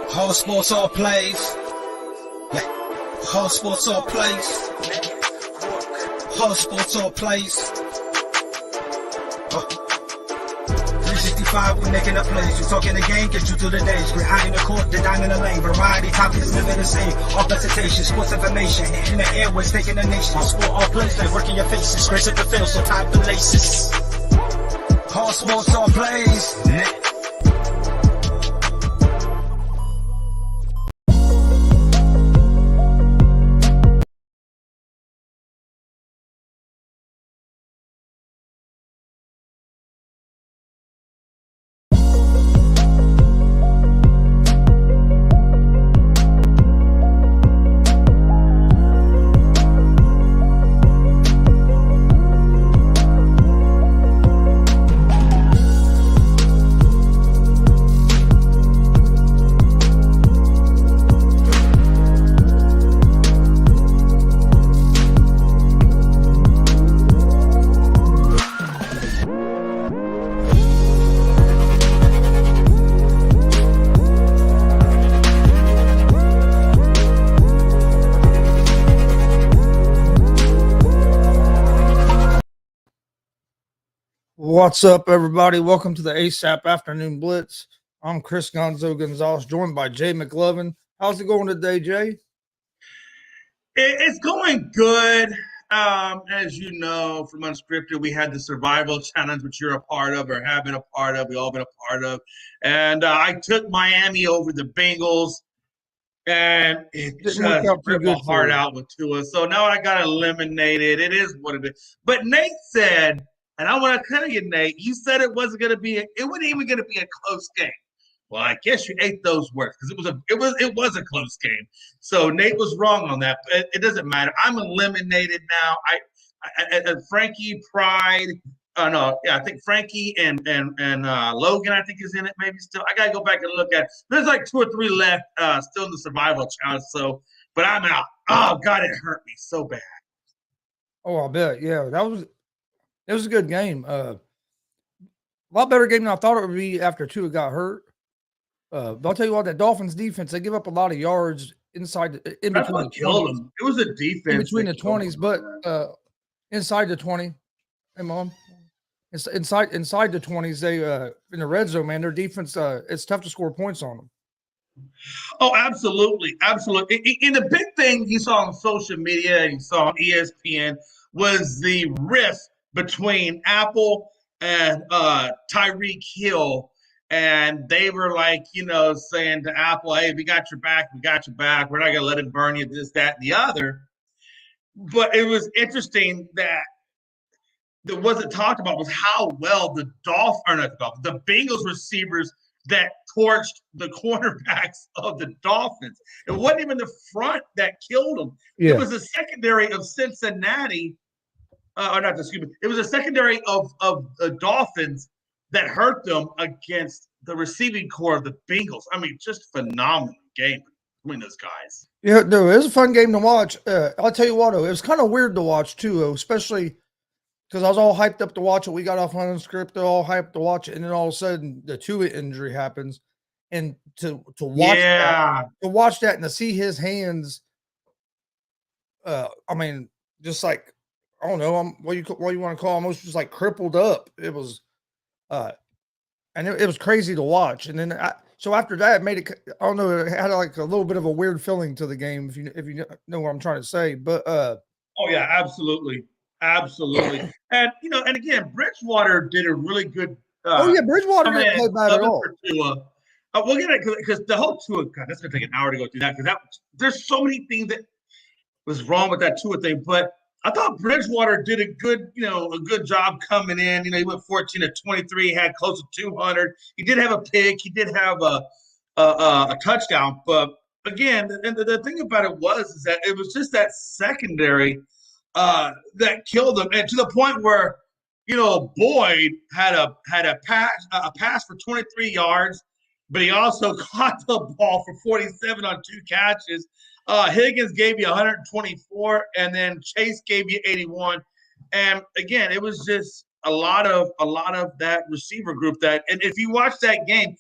Whole sports all plays. Yeah. Whole sports all plays. Whole sports all plays. 365, we making a plays. You talking the game, get you through the days. We're high in the court, the dime in the lane. Variety topics, living the same. All presentation, sports information. Hitting the airways, taking the nation. All sport, all plays, like working your faces. Grace at the field, so tie the laces. Whole sports all plays. What's up, everybody? Welcome to the ASAP Afternoon Blitz. I'm Chris Gonzalez, joined by Jay McLovin. How's it going today, Jay? It's going good. As you know, from Unscripted, we had the Survival Challenge, which you're a part of or have been a part of. We've all been a part of. And I took Miami over the Bengals, and it just ripped my heart out with Tua. So now I got eliminated. It is what it is. But Nate said, and I want to tell you, Nate, you said it wasn't going to be, it wasn't even going to be a close game. Well, I guess you ate those words because it was a close game. So Nate was wrong on that. But it doesn't matter. I'm eliminated now. I Frankie Pride. I think Frankie and Logan, I think, is in it maybe still. I gotta go back and look at it. There's like 2 or 3 left still in the survival challenge. So, but I'm out. Oh God, it hurt me so bad. Oh, I bet. Yeah, it was a good game. A lot better game than I thought it would be after Tua got hurt. But I'll tell you what, that Dolphins defense, they give up a lot of yards inside in That's between what killed them. It was a defense in between the 20s, but inside the 20. Hey, Mom. Inside the 20s, they in the red zone, man, their defense, it's tough to score points on them. Oh, absolutely. Absolutely. And the big thing you saw on social media and you saw on ESPN was the rift between Apple and Tyreek Hill. And they were like, saying to Apple, hey, we got your back. We got your back. We're not going to let it burn you, this, that, and the other. But it was interesting that wasn't talked about was how well the Bengals receivers that torched the cornerbacks of the Dolphins. It wasn't even the front that killed them. Yeah. It was a secondary of Cincinnati. It was a secondary of the Dolphins that hurt them against the receiving core of the Bengals. I mean, just phenomenal game between those guys. Yeah, no, it was a fun game to watch. I'll tell you what, it was kind of weird to watch too, especially because I was all hyped up to watch it. We got off on Unscripted, all hyped to watch it, and then all of a sudden the Tua injury happens, and to watch that and to see his hands, I mean, just like I don't know, what you want to call almost just like crippled up. It was, and it was crazy to watch. And then so after that, it made it. I don't know, it had like a little bit of a weird feeling to the game, if you know what I'm trying to say. But oh yeah, absolutely. And and again, Bridgewater did a really good. Bridgewater didn't play bad at all. We'll get it because the whole Tua. God, that's gonna take an hour to go through that because there's so many things that was wrong with that Tua thing. But I thought Bridgewater did a good job coming in. He went 14 of 23, had close to 200. He did have a pick. He did have a touchdown. But again, the thing about it is that it was just that secondary that killed them, and to the point where Boyd had a pass for 23 yards, but he also caught the ball for 47 on 2 catches. Higgins gave you 124, and then Chase gave you 81. And again, it was just a lot of that receiver group and if you watch that game,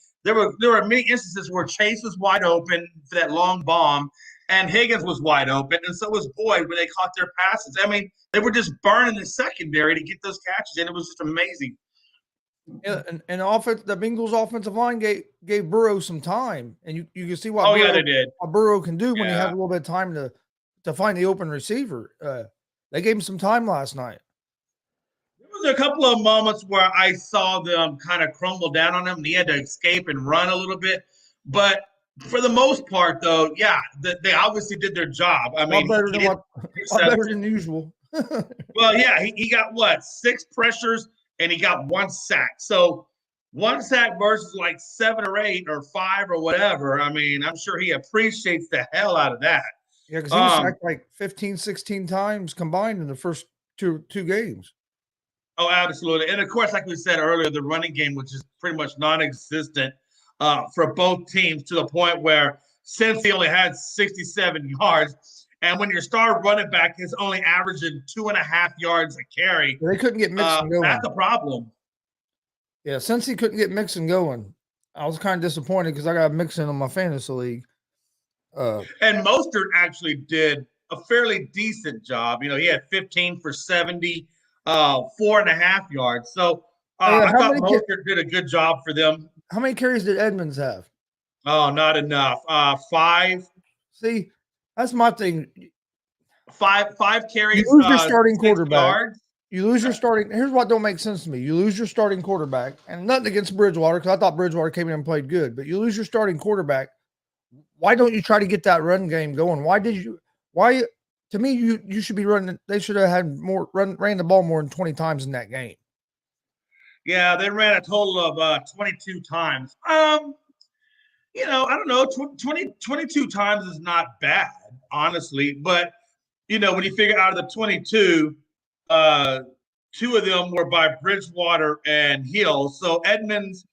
there were many instances where Chase was wide open for that long bomb, and Higgins was wide open, and so was Boyd when they caught their passes. I mean, they were just burning the secondary to get those catches, and it was just amazing. Yeah, and the Bengals offensive line gave Burrow some time, and you can see what They did. What Burrow can do when he has a little bit of time to find the open receiver. They gave him some time last night. There was a couple of moments where I saw them kind of crumble down on him, and he had to escape and run a little bit. But for the most part, though, yeah, they obviously did their job. I mean, better than usual. Well, yeah, he got what, 6 pressures, and he got 1 sack. So 1 sack versus like 7 or 8 or 5 or whatever. I mean, I'm sure he appreciates the hell out of that. Yeah, because he was sacked like 15, 16 times combined in the first two games. Oh, absolutely. And of course, like we said earlier, the running game was just pretty much non-existent for both teams, to the point where since he only had 67 yards, and when your star running back is only averaging 2.5 yards a carry, they couldn't get Mixon going. That's a problem. Yeah, since he couldn't get Mixon going, I was kind of disappointed because I got Mixon on my fantasy league. And Mostert actually did a fairly decent job. You know, he had 15 for 70, 4.5 yards. So I thought Mostert did a good job for them. How many carries did Edmonds have? Oh, not enough. 5. See, that's my thing. 5 carries. You lose your starting quarterback. Yards. You lose your starting. Here's what don't make sense to me. You lose your starting quarterback, and nothing against Bridgewater, because I thought Bridgewater came in and played good, but you lose your starting quarterback. Why don't you try to get that run game going? To me, you should be running. They should have had ran the ball more than 20 times in that game. Yeah, they ran a total of 22 times. You know, I don't know, 22 times is not bad, honestly. But, you know, when you figure out of the 22, 2 of them were by Bridgewater and Hill. So Edmonds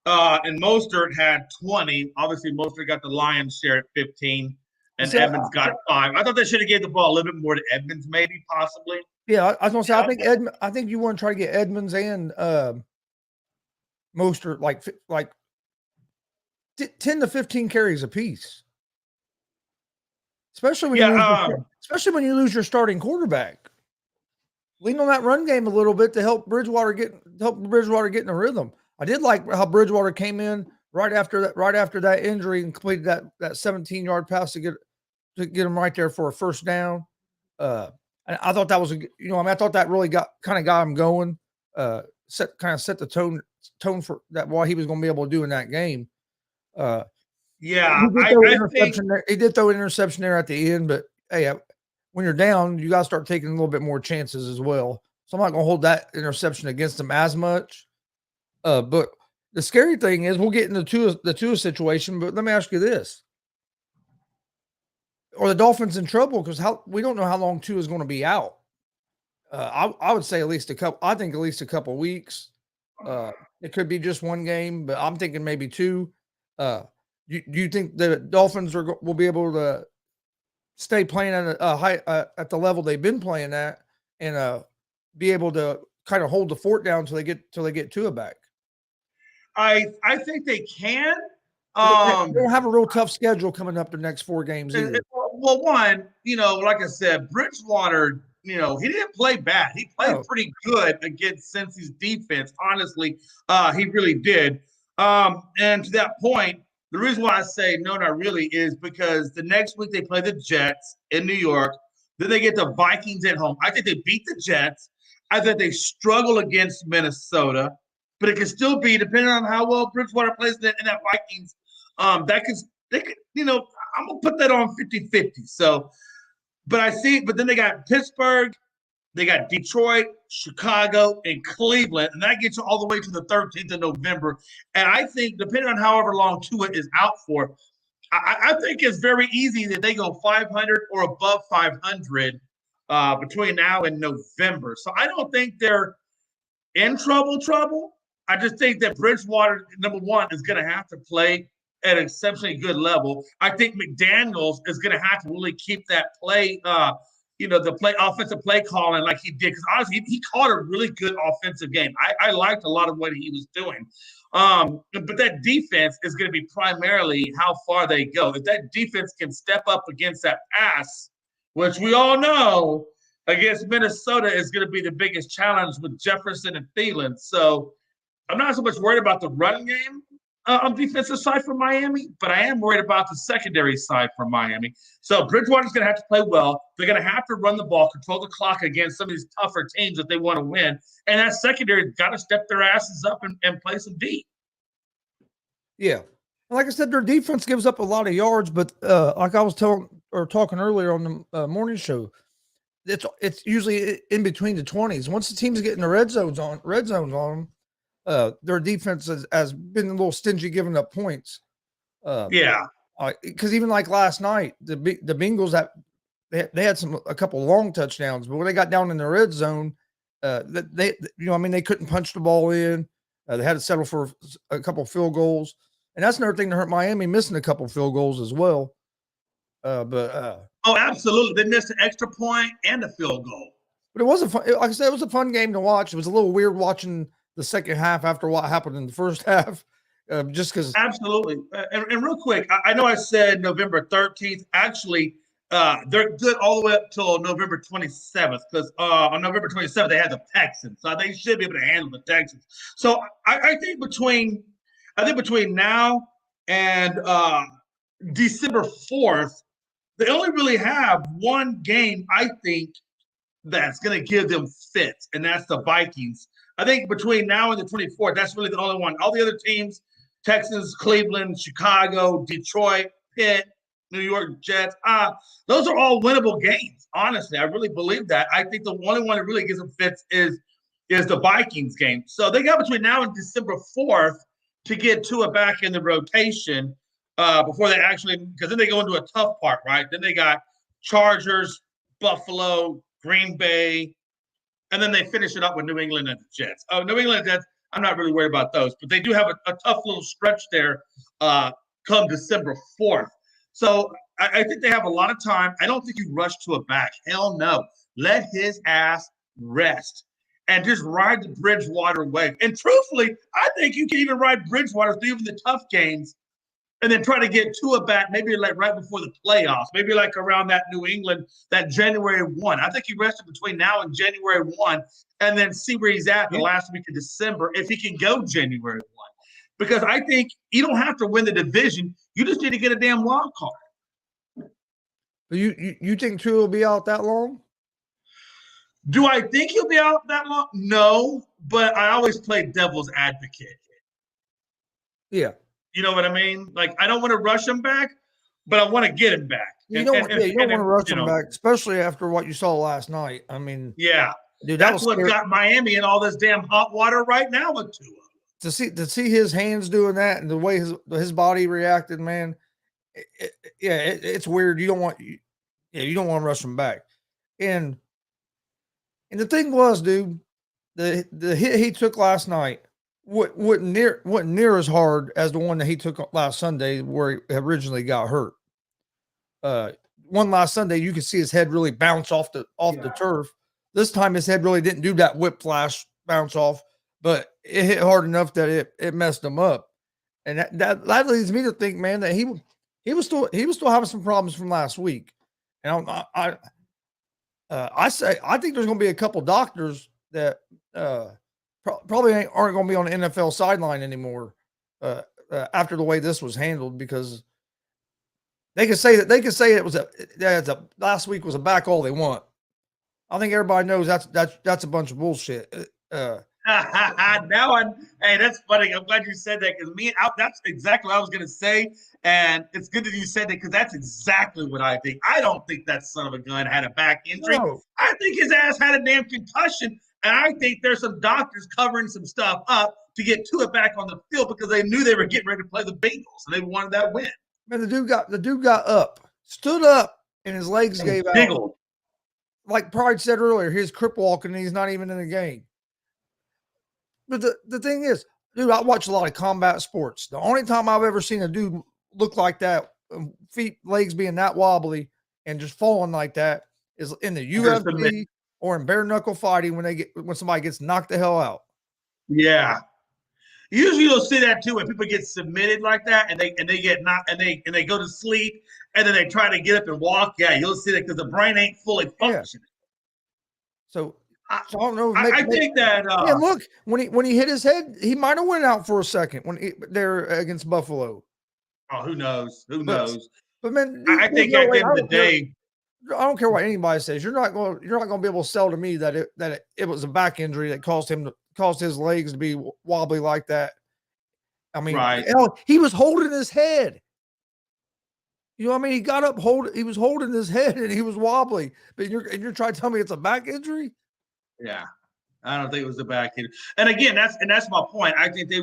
and Mostert had 20. Obviously, Mostert got the lion's share at 15, and Edmonds got 5. I thought they should have gave the ball a little bit more to Edmonds, maybe, possibly. Yeah, I was going to say, I think you want to try to get Edmonds and Mostert like 10 to 15 carries apiece. Especially when you lose your starting quarterback. Lean on that run game a little bit to help Bridgewater get in a rhythm. I did like how Bridgewater came in right after that injury and completed that 17-yard pass to get him right there for a first down. And I thought that was I thought that really got him going. Set the tone for that, what he was going to be able to do in that game. He did throw an interception there at the end, but hey, when you're down, you got to start taking a little bit more chances as well. So I'm not going to hold that interception against him as much. But the scary thing is we'll get into the Tua situation, but let me ask you this. Are the Dolphins in trouble? Because we don't know how long Tua is going to be out. I would say at least a couple weeks. It could be just 1 game, but I'm thinking maybe 2. Do you think the Dolphins will be able to stay playing at a high at the level they've been playing at, and be able to kind of hold the fort down until they get Tua back? I think they can. They don't have a real tough schedule coming up the next 4 games either. Well, one, like I said, Bridgewater, he didn't play bad. He played pretty good against Cincy's defense. Honestly, he really did. And to that point, the reason why I say no, not really, is because the next week they play the Jets in New York. Then they get the Vikings at home. I think they beat the Jets. I think they struggle against Minnesota, but it can still be, depending on how well Bridgewater plays in that Vikings. I'm gonna put that on 50-50. So, but then they got Pittsburgh, they got Detroit, Chicago, and Cleveland, and that gets you all the way to the 13th of November. And I think, depending on however long Tua is out for, I think it's very easy that they go 500 or above 500 between now and November. So I don't think they're in trouble. I just think that Bridgewater, number one, is going to have to play at an exceptionally good level. I think McDaniels is going to have to really keep that play the offensive play calling like he did, because honestly, he called a really good offensive game. I liked a lot of what he was doing. But that defense is going to be primarily how far they go. If that defense can step up against that pass, which we all know against Minnesota is going to be the biggest challenge with Jefferson and Thielen. So I'm not so much worried about the run game on defensive side for Miami, but I am worried about the secondary side for Miami. So Bridgewater's going to have to play well. They're going to have to run the ball, control the clock against some of these tougher teams if they want to win. And that secondary got to step their asses up and play some deep. Yeah. Like I said, their defense gives up a lot of yards, but like I was talking earlier on the morning show, it's usually in between the 20s. Once the teams get in the red zones on them, their defense has been a little stingy giving up points. Because even like last night, the Bengals they had a couple long touchdowns, but when they got down in the red zone, they couldn't punch the ball in. They had to settle for a couple field goals, and that's another thing that hurt Miami, missing a couple field goals as well. Oh, absolutely, they missed an extra point and a field goal. But it was like I said, it was a fun game to watch. It was a little weird watching the second half after what happened in the first half, just because. Absolutely. And real quick, I know I said November 13th. Actually, they're good all the way up till November 27th, because on November 27th, they had the Texans. So they should be able to handle the Texans. So I think between now and December 4th, they only really have one game, I think, that's going to give them fits, and that's the Vikings. I think between now and the 24th, that's really the only one. All the other teams, Texans, Cleveland, Chicago, Detroit, Pitt, New York Jets, those are all winnable games. Honestly, I really believe that. I think the only one that really gives them fits is the Vikings game. So they got between now and December 4th to get Tua back in the rotation before they actually, because then they go into a tough part, right? Then they got Chargers, Buffalo, Green Bay, and then they finish it up with New England and the Jets. Oh, New England and Jets, I'm not really worried about those, but they do have a tough little stretch there come December 4th. So I think they have a lot of time. I don't think you rush to a back. Hell no. Let his ass rest and just ride the Bridgewater wave. And truthfully, I think you can even ride Bridgewater through even the tough games and then try to get Tua back maybe like right before the playoffs, maybe like around that New England, that January 1. I think he rested between now and January 1 and then see where he's at the last week of December if he can go January 1. Because I think you don't have to win the division. You just need to get a damn wild card. You think Tua will be out that long? Do I think he'll be out that long? No, but I always play devil's advocate. Yeah. You know what I mean? Like, I don't want to rush him back, but I want to get him back. You don't want to rush him back, especially after what you saw last night. I mean, yeah, dude, that's what got Miami in all this damn hot water right now with Tua. To see his hands doing that and the way his body reacted, man, it's weird. You don't want to rush him back. And the thing was, dude, the hit he took last night wasn't near as hard as the one that he took last Sunday where he originally got hurt. One last Sunday, you could see his head really bounce off the turf. This time his head really didn't do that whiplash bounce off, but it hit hard enough that it messed him up. And that leads me to think, man, that he was still having some problems from last week. And I think there's going to be a couple doctors that probably aren't going to be on the NFL sideline anymore after the way this was handled, because they could say it was last week was a back all they want. I think everybody knows that's a bunch of bullshit. Hey, that's funny. I'm glad you said that, because that's exactly what I was going to say. And it's good that you said that, because that's exactly what I think. I don't think that son of a gun had a back injury. No. I think his ass had a damn concussion. And I think there's some doctors covering some stuff up to get Tua back on the field, because they knew they were getting ready to play the Bengals and they wanted that win. Man, the dude got up, stood up, and his legs gave out. Like Pride said earlier, he's crip walking and he's not even in the game. But the thing is, dude, I watch a lot of combat sports. The only time I've ever seen a dude look like that, legs being that wobbly and just falling like that, is in the Or submit. UFC or in bare knuckle fighting when somebody gets knocked the hell out. Yeah. Usually you'll see that too when people get submitted like that and they get knocked and they go to sleep and then they try to get up and walk. Yeah, you'll see that because the brain ain't fully functioning. So I I don't know. I think that yeah, look, when he hit his head, he might have went out for a second when they're against Buffalo. oh, who knows? Who knows? But man, I think at the end of the day, I don't care what anybody says. You're not going to be able to sell to me that it was a back injury that caused his legs to be wobbly like that. I mean, right. hell, he was holding his head. You know what I mean? He got up, he was holding his head and he was wobbly. But you're trying to tell me it's a back injury? Yeah. I don't think it was a back injury. And again, that's my point. I think they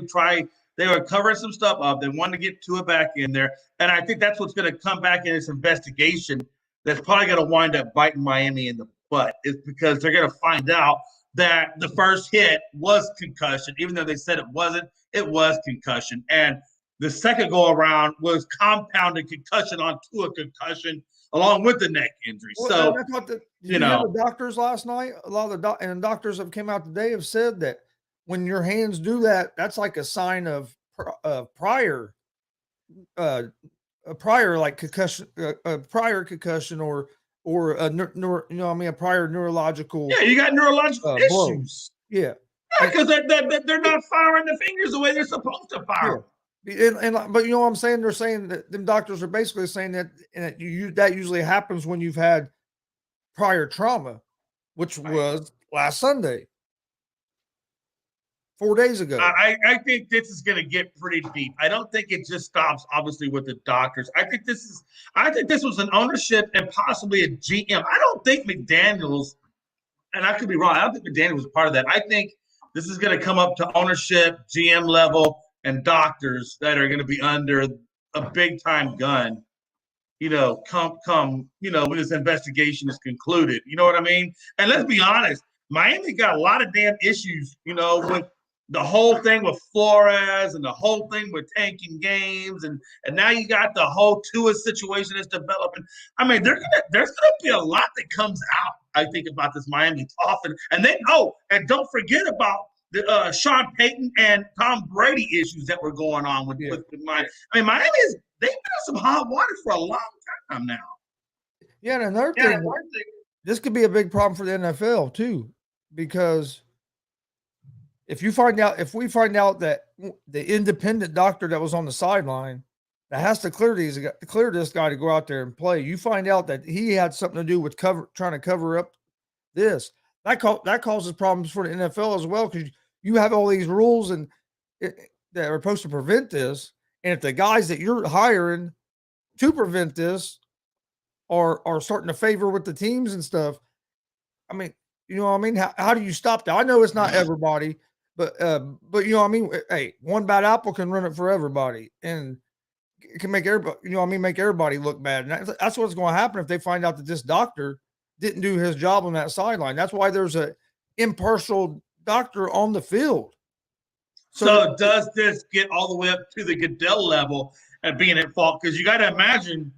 were covering some stuff up. They wanted to get Tua back in there. And I think that's what's going to come back in this investigation that's probably going to wind up biting Miami in the butt, is because they're going to find out that the first hit was concussion, even though they said it wasn't. It was concussion. And the second go around was compounded concussion onto a concussion along with the neck injury. Well, so, that's what you know, the doctors last night, a lot of the doctors have came out today have said that when your hands do that, that's like a sign of prior like concussion, prior concussion or a a prior neurological. Yeah, you got neurological issues. Yeah, because they're not firing the fingers the way they're supposed to fire. Yeah. But you know what I'm saying? They're saying that them doctors are basically saying that that usually happens when you've had prior trauma, which was last Sunday, 4 days ago. I think this is going to get pretty deep. I don't think it just stops, obviously, with the doctors. I think this was an ownership and possibly a GM. I don't think McDaniels, and I could be wrong, I don't think McDaniels was part of that. I think this is going to come up to ownership, GM level, and doctors that are going to be under a big time gun, come, when this investigation is concluded. You know what I mean? And let's be honest, Miami got a lot of damn issues, with the whole thing with Flores and the whole thing with tanking games. And now you got the whole Tua situation that's developing. I mean, there's going to be a lot that comes out, I think, about this Miami Dolphins. And and don't forget about the Sean Payton and Tom Brady issues that were going on with Miami. I mean, they've been in some hot water for a long time now. Yeah, and another thing, this could be a big problem for the NFL too, because if we find out that the independent doctor that was on the sideline that has to clear this guy to go out there and play, you find out that he had something to do with trying to cover up this. That causes problems for the NFL as well, because you have all these rules that are supposed to prevent this, and if the guys that you're hiring to prevent this are starting to favor with the teams and stuff, I mean, you know what I mean? How do you stop that? I know it's not everybody, but you know what I mean? Hey, one bad apple can run it for everybody, and it can make everybody, make everybody look bad. And that's what's going to happen if they find out that this doctor didn't do his job on that sideline. That's why there's a impartial doctor on the field. So does this get all the way up to the Goodell level and being at fault? Because you got to imagine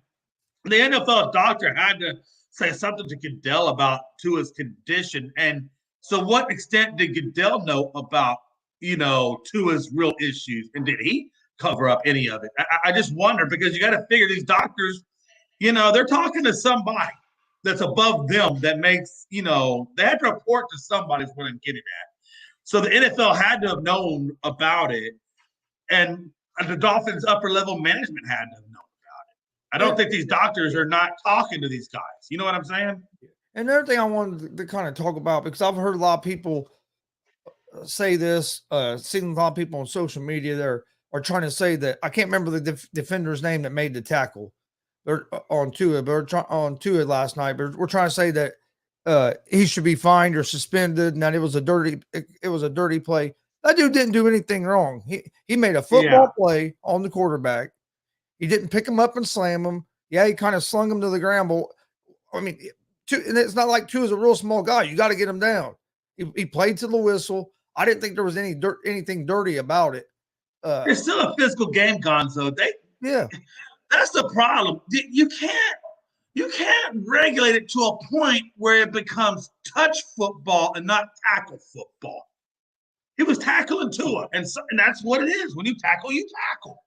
the NFL doctor had to say something to Goodell about Tua's condition. And so what extent did Goodell know about, Tua's real issues? And did he cover up any of it? I just wonder, because you got to figure these doctors, they're talking to somebody that's above them that makes, they had to report to somebody is what I'm getting at. So the NFL had to have known about it, and the Dolphins' upper level management had to have known about it. I don't think these doctors are not talking to these guys. You know what I'm saying? Another thing I wanted to kind of talk about, because I've heard a lot of people say this, seen a lot of people on social media there are trying to say that, I can't remember the defender's name that made the tackle on Tua, on Tua last night, but we're trying to say that he should be fined or suspended, and that it was a dirty play. That dude didn't do anything wrong. He made a football play on the quarterback. He didn't pick him up and slam him. Yeah, he kind of slung him to the ground. But I mean, and it's not like Tua's a real small guy. You got to get him down. He played to the whistle. I didn't think there was anything dirty about it. It's still a physical game, Gonzo. Yeah. That's the problem. You can't you can't regulate it to a point where it becomes touch football and not tackle football. He was tackling Tua, and that's what it is. When you tackle, you tackle.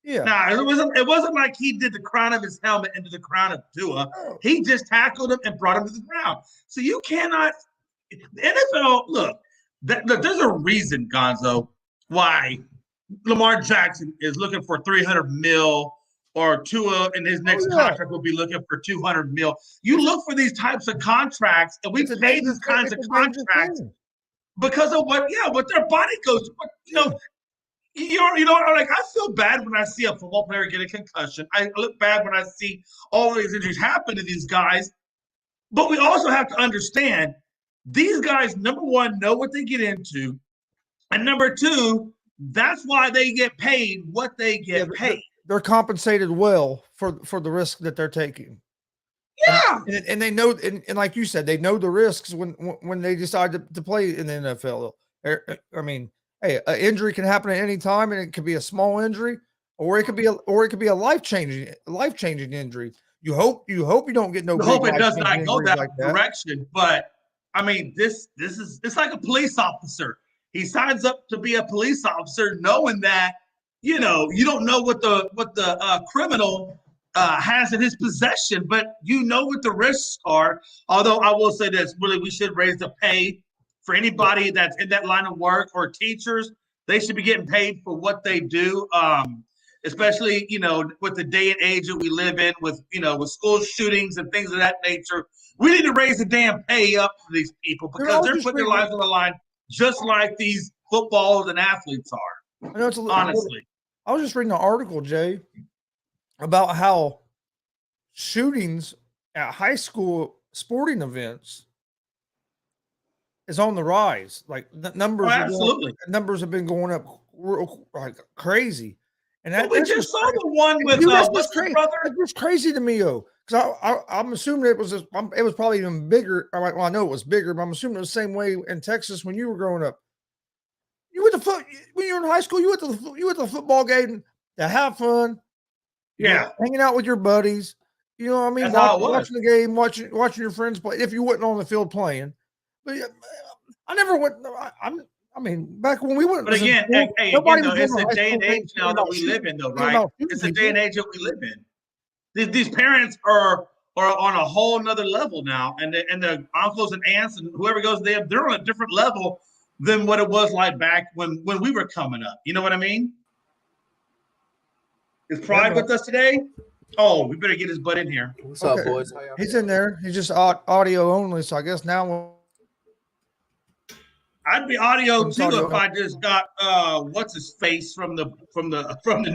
Yeah. Now, it wasn't like he did the crown of his helmet into the crown of Tua. He just tackled him and brought him to the ground. So you cannot – the NFL, look, there's a reason, Gonzo, why Lamar Jackson is looking for $300 million or Tua in his next contract will be looking for $200 million. You look for these types of contracts, and we pay these kinds of contracts because of what their body goes. Like I feel bad when I see a football player get a concussion. I look bad when I see all of these injuries happen to these guys. But we also have to understand these guys, number one, know what they get into, and number two, that's why they get paid what they get paid. They're compensated well for the risk that they're taking. Yeah, and they know, and like you said, they know the risks when they decide to play in the NFL. I mean, hey, an injury can happen at any time, and it could be a small injury, or it could be a life-changing injury. You hope you don't get no. You hope it does not go that direction, but I mean, it's like a police officer. He signs up to be a police officer, knowing that you don't know what the criminal has in his possession, but you know what the risks are. Although I will say this, really, we should raise the pay for anybody that's in that line of work, or teachers. They should be getting paid for what they do, especially, with the day and age that we live in, with school shootings and things of that nature. We need to raise the damn pay up for these people because they're putting their lives on the line just like these footballers and athletes are. Honestly. I was just reading an article, Jay, about how shootings at high school sporting events is on the rise. Like the numbers, numbers have been going up like crazy. And we just saw the one with what's his brother? It was crazy to me, though, because I'm assuming it was probably even bigger. Well, I know it was bigger, but I'm assuming it was the same way in Texas when you were growing up. When you were in high school, you went to the football game to have fun. Yeah, hanging out with your buddies. You know what I mean? Watching the game, watching your friends play. If you wasn't on the field playing, but I never went. I mean, back when we went. But again, it's a day and age now that we live in, though, right? It's a day and age that we live in. These parents are on a whole nother level now, and the uncles and aunts and whoever goes there, they're on a different level than what it was like back when we were coming up. You know what I mean? Is Pride with us today? Oh, we better get his butt in here. What's up, boys? He's in there. He's just audio only, so I guess now I'd be audio too if I just got what's his face from the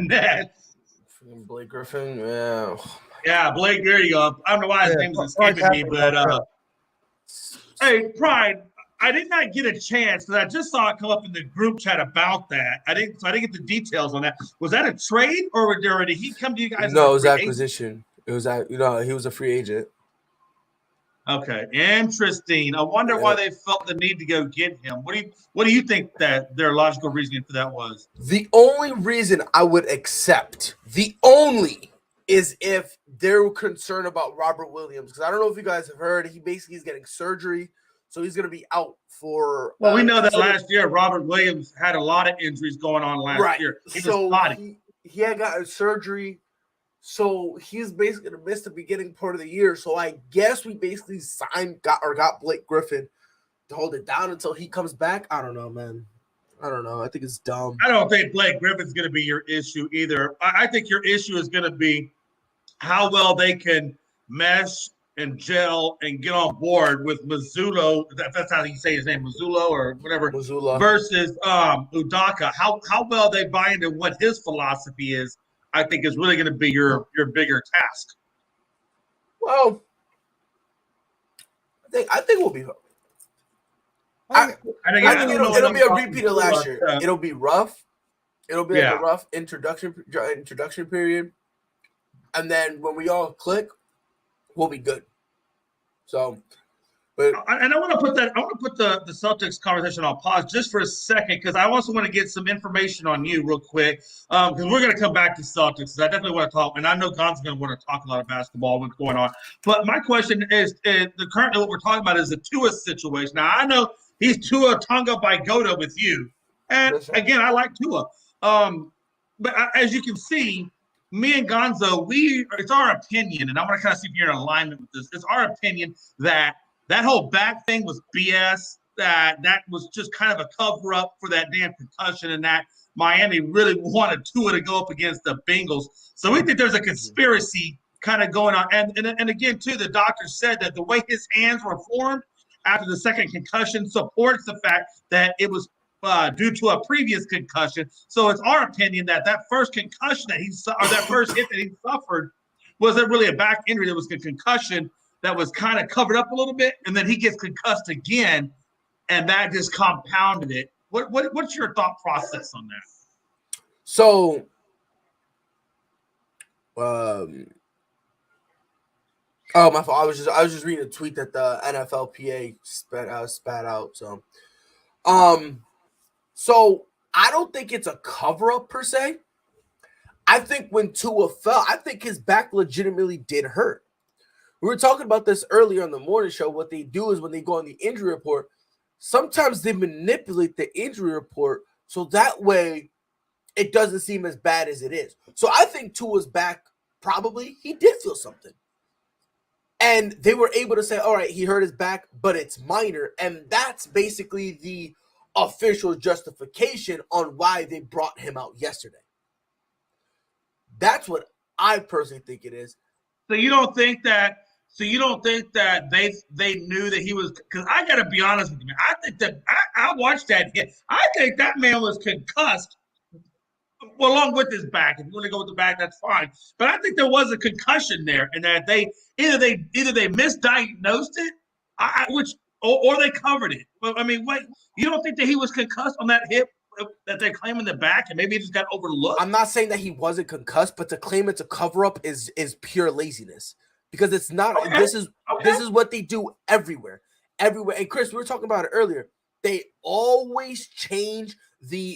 Nets. From Blake Griffin, yeah. Yeah, Blake. There you go. I don't know why his name is escaping me, but hey, Pride. I did not get a chance because I just saw it come up in the group chat about that. I didn't get the details on that. Was that a trade or did he come to you guys? No, it was acquisition. It was he was a free agent. Okay, interesting. I wonder why they felt the need to go get him. What do you think that their logical reasoning for that was? The only reason I would accept is if they're concerned about Robert Williams, because I don't know if you guys have heard, he basically is getting surgery. So he's going to be out for. Well, we know that last year Robert Williams had a lot of injuries going on last year. He had gotten surgery, so he's basically going to miss the beginning part of the year. So I guess we basically got Blake Griffin to hold it down until he comes back. I don't know, man. I don't know. I think it's dumb. I don't think Blake Griffin's going to be your issue either. I think your issue is going to be how well they can mesh and gel and get on board with Mazzulo. That's how you say his name, Mazzulo or whatever. Mazzulo. Versus Udaka. How well they buy into what his philosophy is, I think is really going to be your bigger task. Well, I think we'll be. I think it'll be a repeat of last year. It'll be rough. It'll be like a rough introduction period, and then when we all click, we'll be good. So But and I want to put the Celtics conversation on pause just for a second because I also want to get some information on you real quick because we're going to come back to Celtics. I definitely want to talk, and I know Gon's going to want to talk a lot of basketball, what's going on. But my question is currently what we're talking about is the Tua situation. Now I know he's Tua Tonga Baigoda with you, and again I like Tua, but as you can see. Me and Gonzo, it's our opinion, and I want to kind of see if you're in alignment with this. It's our opinion that whole back thing was BS, that was just kind of a cover up for that damn concussion, and that Miami really wanted Tua to go up against the Bengals. So we think there's a conspiracy kind of going on. And again, too, the doctor said that the way his hands were formed after the second concussion supports the fact that it was due to a previous concussion. So it's our opinion that first concussion that first hit that he suffered wasn't really a back injury. There was a concussion that was kind of covered up a little bit, and then he gets concussed again, and that just compounded it. What's your thought process on that? So, my fault. I was just reading a tweet that the NFLPA spat out. So I don't think it's a cover up per se. I think when Tua fell, I think his back legitimately did hurt. We were talking about this earlier on the morning show. What they do is when they go on the injury report, sometimes they manipulate the injury report so that way it doesn't seem as bad as it is. So I think Tua's back, probably, he did feel something. And they were able to say, all right, he hurt his back, but it's minor. And that's basically the official justification on why they brought him out yesterday. That's what I personally think it is. So you don't think that they knew that he was, because I gotta be honest with you, man. I think that I watched that hit. I think that man was concussed, well, along with his back. If you want to go with the back, that's fine. But I think there was a concussion there, and that they either misdiagnosed it, or they covered it. Well, I mean, wait, you don't think that he was concussed on that hip that they're claiming the back, and maybe it just got overlooked? I'm not saying that he wasn't concussed, but to claim it's a cover up is pure laziness, because it's not. Okay. This is what they do everywhere. And Chris, we were talking about it earlier. They always change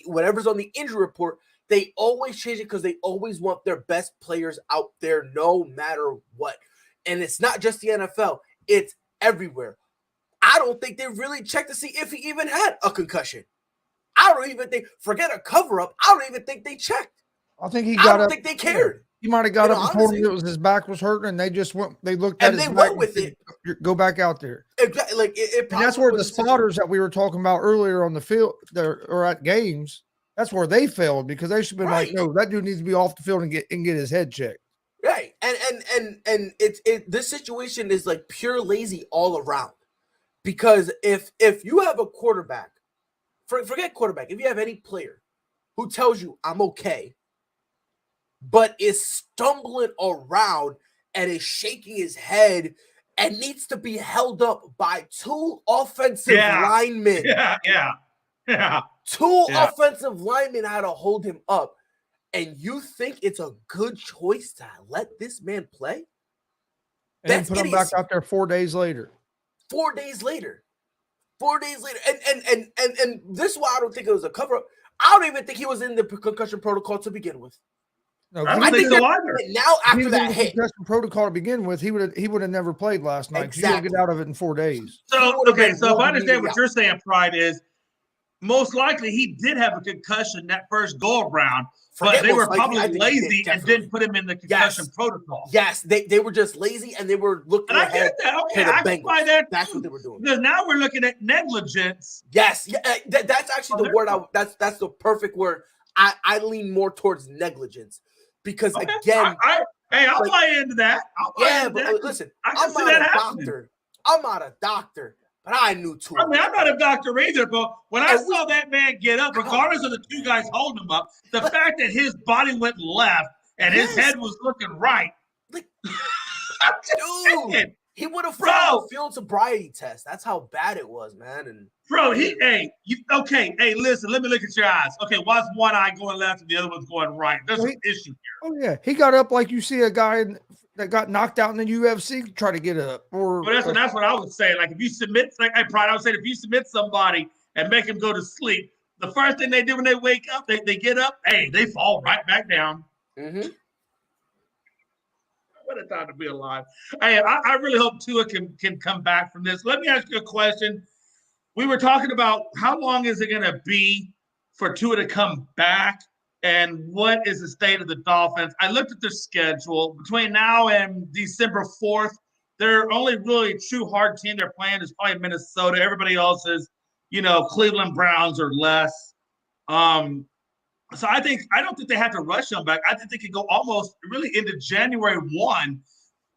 whatever's on the injury report. They always change it because they always want their best players out there, no matter what. And it's not just the NFL; it's everywhere. I don't think they really checked to see if he even had a concussion. I don't even think, forget a cover-up, I don't even think they checked. I think he got up. I don't think they cared. He might have got up and told him it was his back was hurting, and they just looked at his back. And they went with it. Go back out there. Exactly. Like and that's where the spotters that we were talking about earlier on the field or at games, that's where they failed, because they should have been like, no, that dude needs to be off the field and get his head checked. Right. And this situation is like pure lazy all around. Because if you have a quarterback, forget quarterback, if you have any player who tells you I'm okay, but is stumbling around and is shaking his head and needs to be held up by two offensive linemen. Yeah. Two offensive linemen had to hold him up. And you think it's a good choice to let this man play? And put him back out there 4 days later. 4 days later. 4 days later. And this is why I don't think it was a cover-up. I don't even think he was in the concussion protocol to begin with. No, I think so either. Now after that hit, concussion protocol to begin with, he would have never played last night. Exactly. He would get out of it in 4 days. So if I understand what you're saying, Pride, is most likely he did have a concussion that first go around, but they were probably lazy and didn't put him in the concussion protocol. Yes, they were just lazy and they were looking and ahead. I get that. Okay, I can buy that. That's what they were doing. Because now we're looking at negligence. Yes, that's actually the word. That's the perfect word. I lean more towards negligence because again, I'll buy into that. Listen, I'm not a doctor. But I knew too. I mean, I'm not a doctor either, but when I saw that man get up, regardless of the two guys holding him up, the fact that his body went left and his head was looking right. Like, dude, he would have failed a field sobriety test. That's how bad it was, man. And listen, let me look at your eyes. Okay, why's one eye going left and the other one's going right? There's an issue here. Oh, yeah. He got up like you see a guy that got knocked out in the UFC try to get up. Or But that's what I would say. Like if you submit, like I would say, if you submit somebody and make them go to sleep, the first thing they do when they wake up, they get up, hey, they fall right back down. Mm-hmm. What a time to be alive. Hey, I really hope Tua can come back from this. Let me ask you a question. We were talking about how long is it going to be for Tua to come back, and what is the state of the Dolphins? I looked at their schedule. Between now and December 4th, their only really true hard team they're playing is probably Minnesota. Everybody else is, Cleveland Browns or less. So I don't think they have to rush him back. I think they could go almost really into January 1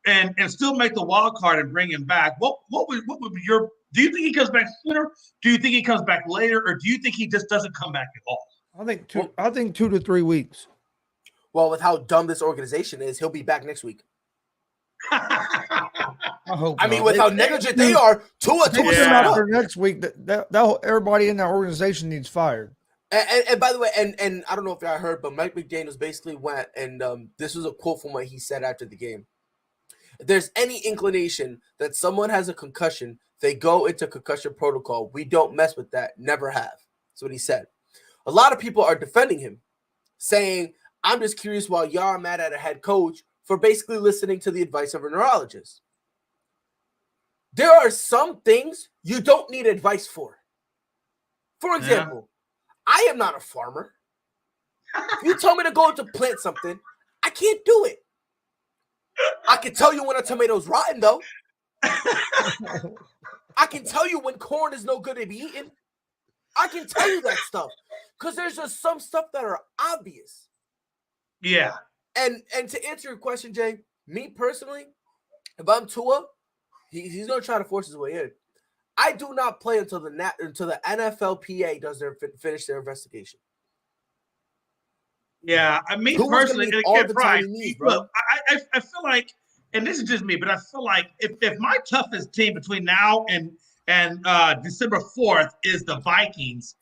and still make the wild card and bring him back. What would be your? Do you think he comes back sooner? Do you think he comes back later, or do you think he just doesn't come back at all? I think 2 to 3 weeks. Well, with how dumb this organization is, he'll be back next week. I hope. I mean, with how negligent they are, Tua after next week, that everybody in that organization needs fired. And by the way, and I don't know if y'all heard, but Mike McDaniels basically went, and this was a quote from what he said after the game. If there's any inclination that someone has a concussion, they go into concussion protocol. We don't mess with that. Never have. That's what he said. A lot of people are defending him, saying, I'm just curious why y'all are mad at a head coach for basically listening to the advice of a neurologist. There are some things you don't need advice for. For example, I am not a farmer. If you tell me to go to plant something, I can't do it. I can tell you when a tomato's rotten, though. I can tell you when corn is no good to be eaten. I can tell you that stuff because there's just some stuff that are obvious. Yeah. And to answer your question, Jay, me personally, if I'm Tua, he's going to try to force his way in. I do not play until the NFLPA does finish their investigation. Yeah, I mean, personally, look, I feel like, and this is just me, but I feel like if my toughest team between now and December 4th is the Vikings,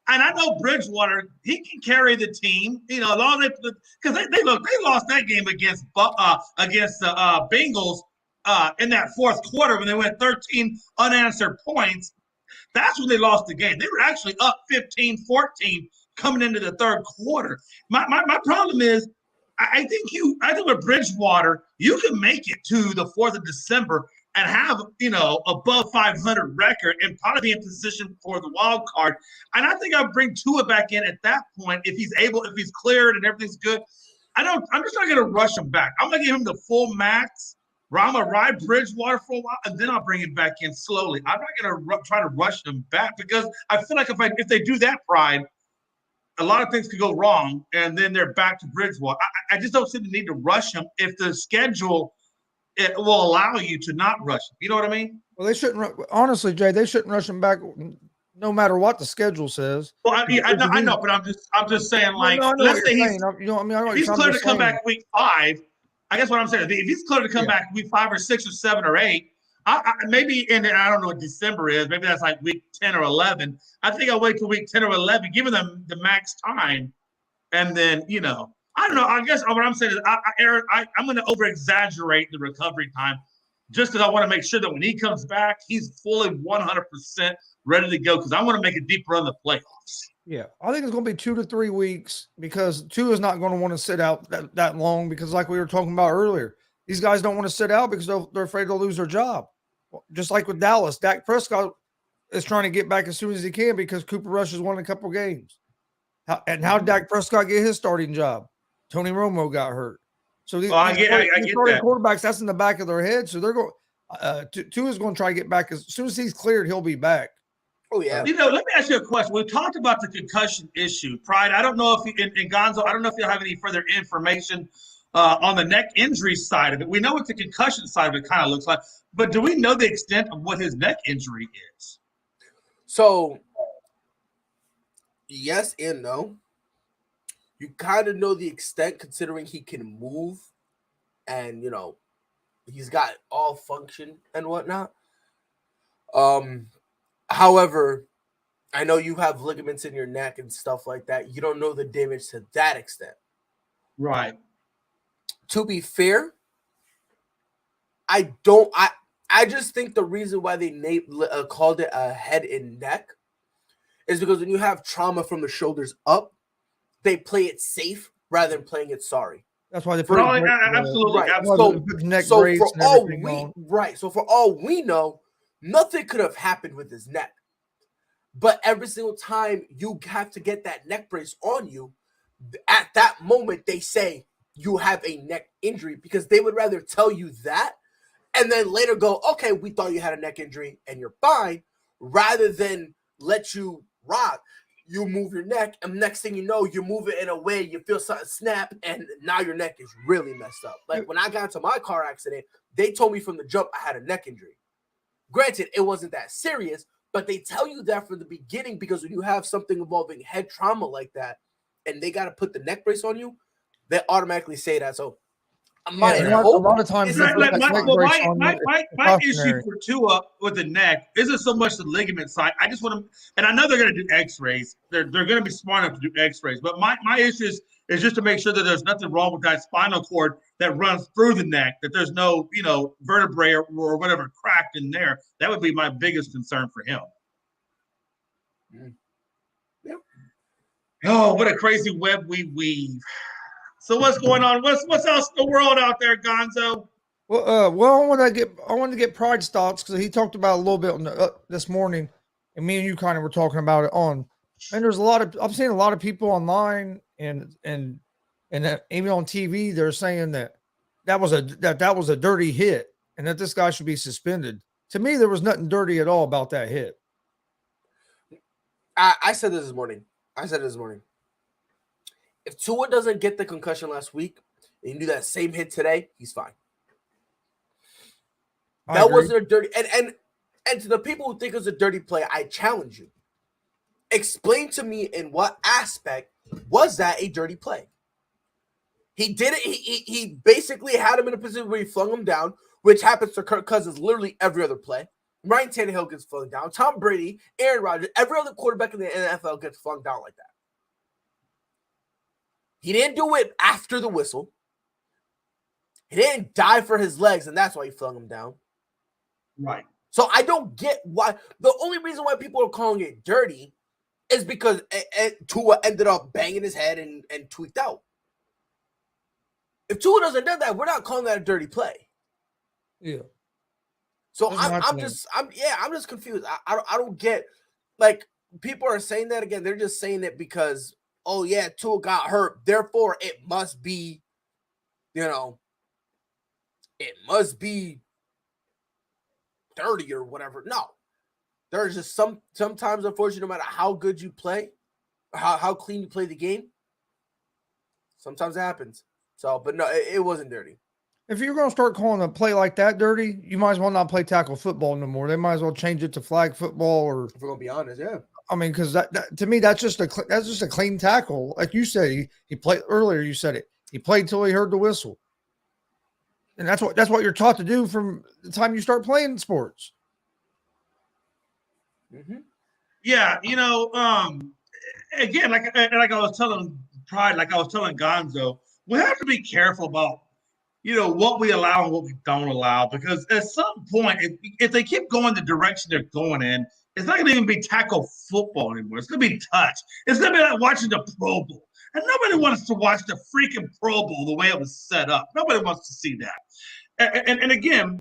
and I know Bridgewater, he can carry the team, because they lost that game against the Bengals in that fourth quarter when they went 13 unanswered points. That's when they lost the game. They were actually up 15-14 coming into the third quarter. My problem is, I think with Bridgewater, you can make it to the 4th of December and have, above 500 record and probably be in position for the wild card. And I think I'll bring Tua back in at that point if he's cleared and everything's good. I'm just not going to rush him back. I'm going to give him the full max. I'm going to ride Bridgewater for a while, and then I'll bring him back in slowly. I'm not going to try to rush him back because I feel like if they do that, Pride, a lot of things could go wrong, and then they're back to Bridgewater. I just don't see the need to rush him if the schedule will allow you to not rush him. You know what I mean? Well, they shouldn't. Honestly, Jay, they shouldn't rush him back, no matter what the schedule says. Well, I know, but I'm just saying, like, let's say he's clear to come back week 5. I guess what I'm saying, if he's clear to come back week 5 or 6 or 7 or 8, maybe, and I don't know what December is. Maybe that's like week 10 or 11. I think I'll wait till week 10 or 11, giving them the max time, and then I don't know. I guess what I'm saying is, Eric, I'm going to over-exaggerate the recovery time, just because I want to make sure that when he comes back, he's fully 100% ready to go. Because I want to make a deep run of the playoffs. Yeah, I think it's going to be 2 to 3 weeks because Tua is not going to want to sit out that long because, like we were talking about earlier, these guys don't want to sit out because they're afraid they'll lose their job. Just like with Dallas, Dak Prescott is trying to get back as soon as he can because Cooper Rush has won a couple games. How did Dak Prescott get his starting job? Tony Romo got hurt. So I get that. Quarterbacks, that's in the back of their head. So they're going. Tua's going to try to get back as soon as he's cleared. He'll be back. Oh yeah. Let me ask you a question. We talked about the concussion issue, Pride. I don't know if in Gonzo, I don't know if you'll have any further information on the neck injury side of it. We know what the concussion side of it kind of looks like, but do we know the extent of what his neck injury is? So, yes and no. You kind of know the extent considering he can move and, he's got all function and whatnot. However, I know you have ligaments in your neck and stuff like that. You don't know the damage to that extent. Right. To be fair, I just think the reason why they called it a head and neck is because when you have trauma from the shoulders up, they play it safe rather than playing it sorry. That's why they put absolutely, right. absolutely. Neck So brace for and all everything we on. right, so for all we know, nothing could have happened with his neck. But every single time you have to get that neck brace on you, at that moment they say you have a neck injury because they would rather tell you that and then later go, okay, we thought you had a neck injury and you're fine, rather than let you rock. You move your neck, and next thing you know, you move it in a way you feel something snap, and now your neck is really messed up. Like when I got into my car accident, they told me from the jump I had a neck injury. Granted, it wasn't that serious, but they tell you that from the beginning because when you have something involving head trauma like that, and they got to put the neck brace on you, they automatically say that. So a lot of times my issue for Tua with the neck isn't so much the ligament side. I just want to, and I know they're going to do X-rays. They're going to be smart enough to do X-rays. But my issue is just to make sure that there's nothing wrong with that spinal cord that runs through the neck. That there's no vertebrae or whatever cracked in there. That would be my biggest concern for him. Yeah. Oh, what a crazy web we weave. So what's going on? What's else in the world out there, Gonzo? Well, I wanted to get Pride's thoughts because he talked about it a little bit on this morning, and me and you kind of were talking about it on. And there's I've seen a lot of people online and even on TV they're saying that was a dirty hit and that this guy should be suspended. To me, there was nothing dirty at all about that hit. I said this morning. If Tua doesn't get the concussion last week and you do that same hit today, he's fine. That wasn't a dirty and to the people who think it was a dirty play, I challenge you. Explain to me in what aspect was that a dirty play? He did it. He basically had him in a position where he flung him down, which happens to Kirk Cousins literally every other play. Ryan Tannehill gets flung down. Tom Brady, Aaron Rodgers, every other quarterback in the NFL gets flung down like that. He didn't do it after the whistle. He didn't die for his legs, and that's why he flung him down. Right. So I don't get why. The only reason why people are calling it dirty is because Tua ended up banging his head and tweaked out. If Tua doesn't do that, we're not calling that a dirty play. Yeah. So I'm just confused. I don't get, like, people are saying that again. They're just saying it because, oh yeah, Tua got hurt, therefore it must be, it must be dirty or whatever. No, there's just sometimes, unfortunately, no matter how good you play, how clean you play the game, sometimes it happens. So, but no, it wasn't dirty. If you're going to start calling a play like that dirty, you might as well not play tackle football no more. They might as well change it to flag football, or if we're going to be honest, yeah. I mean, because that to me that's just a clean tackle. Like you said, he played earlier. You said it. He played till he heard the whistle, and that's what you're taught to do from the time you start playing sports. Mm-hmm. Yeah, again, like I was telling Pride, like I was telling Gonzo, we have to be careful about what we allow and what we don't allow, because at some point, if they keep going the direction they're going in, it's not going to even be tackle football anymore. It's going to be touch. It's going to be like watching the Pro Bowl. And nobody wants to watch the freaking Pro Bowl the way it was set up. Nobody wants to see that. And again,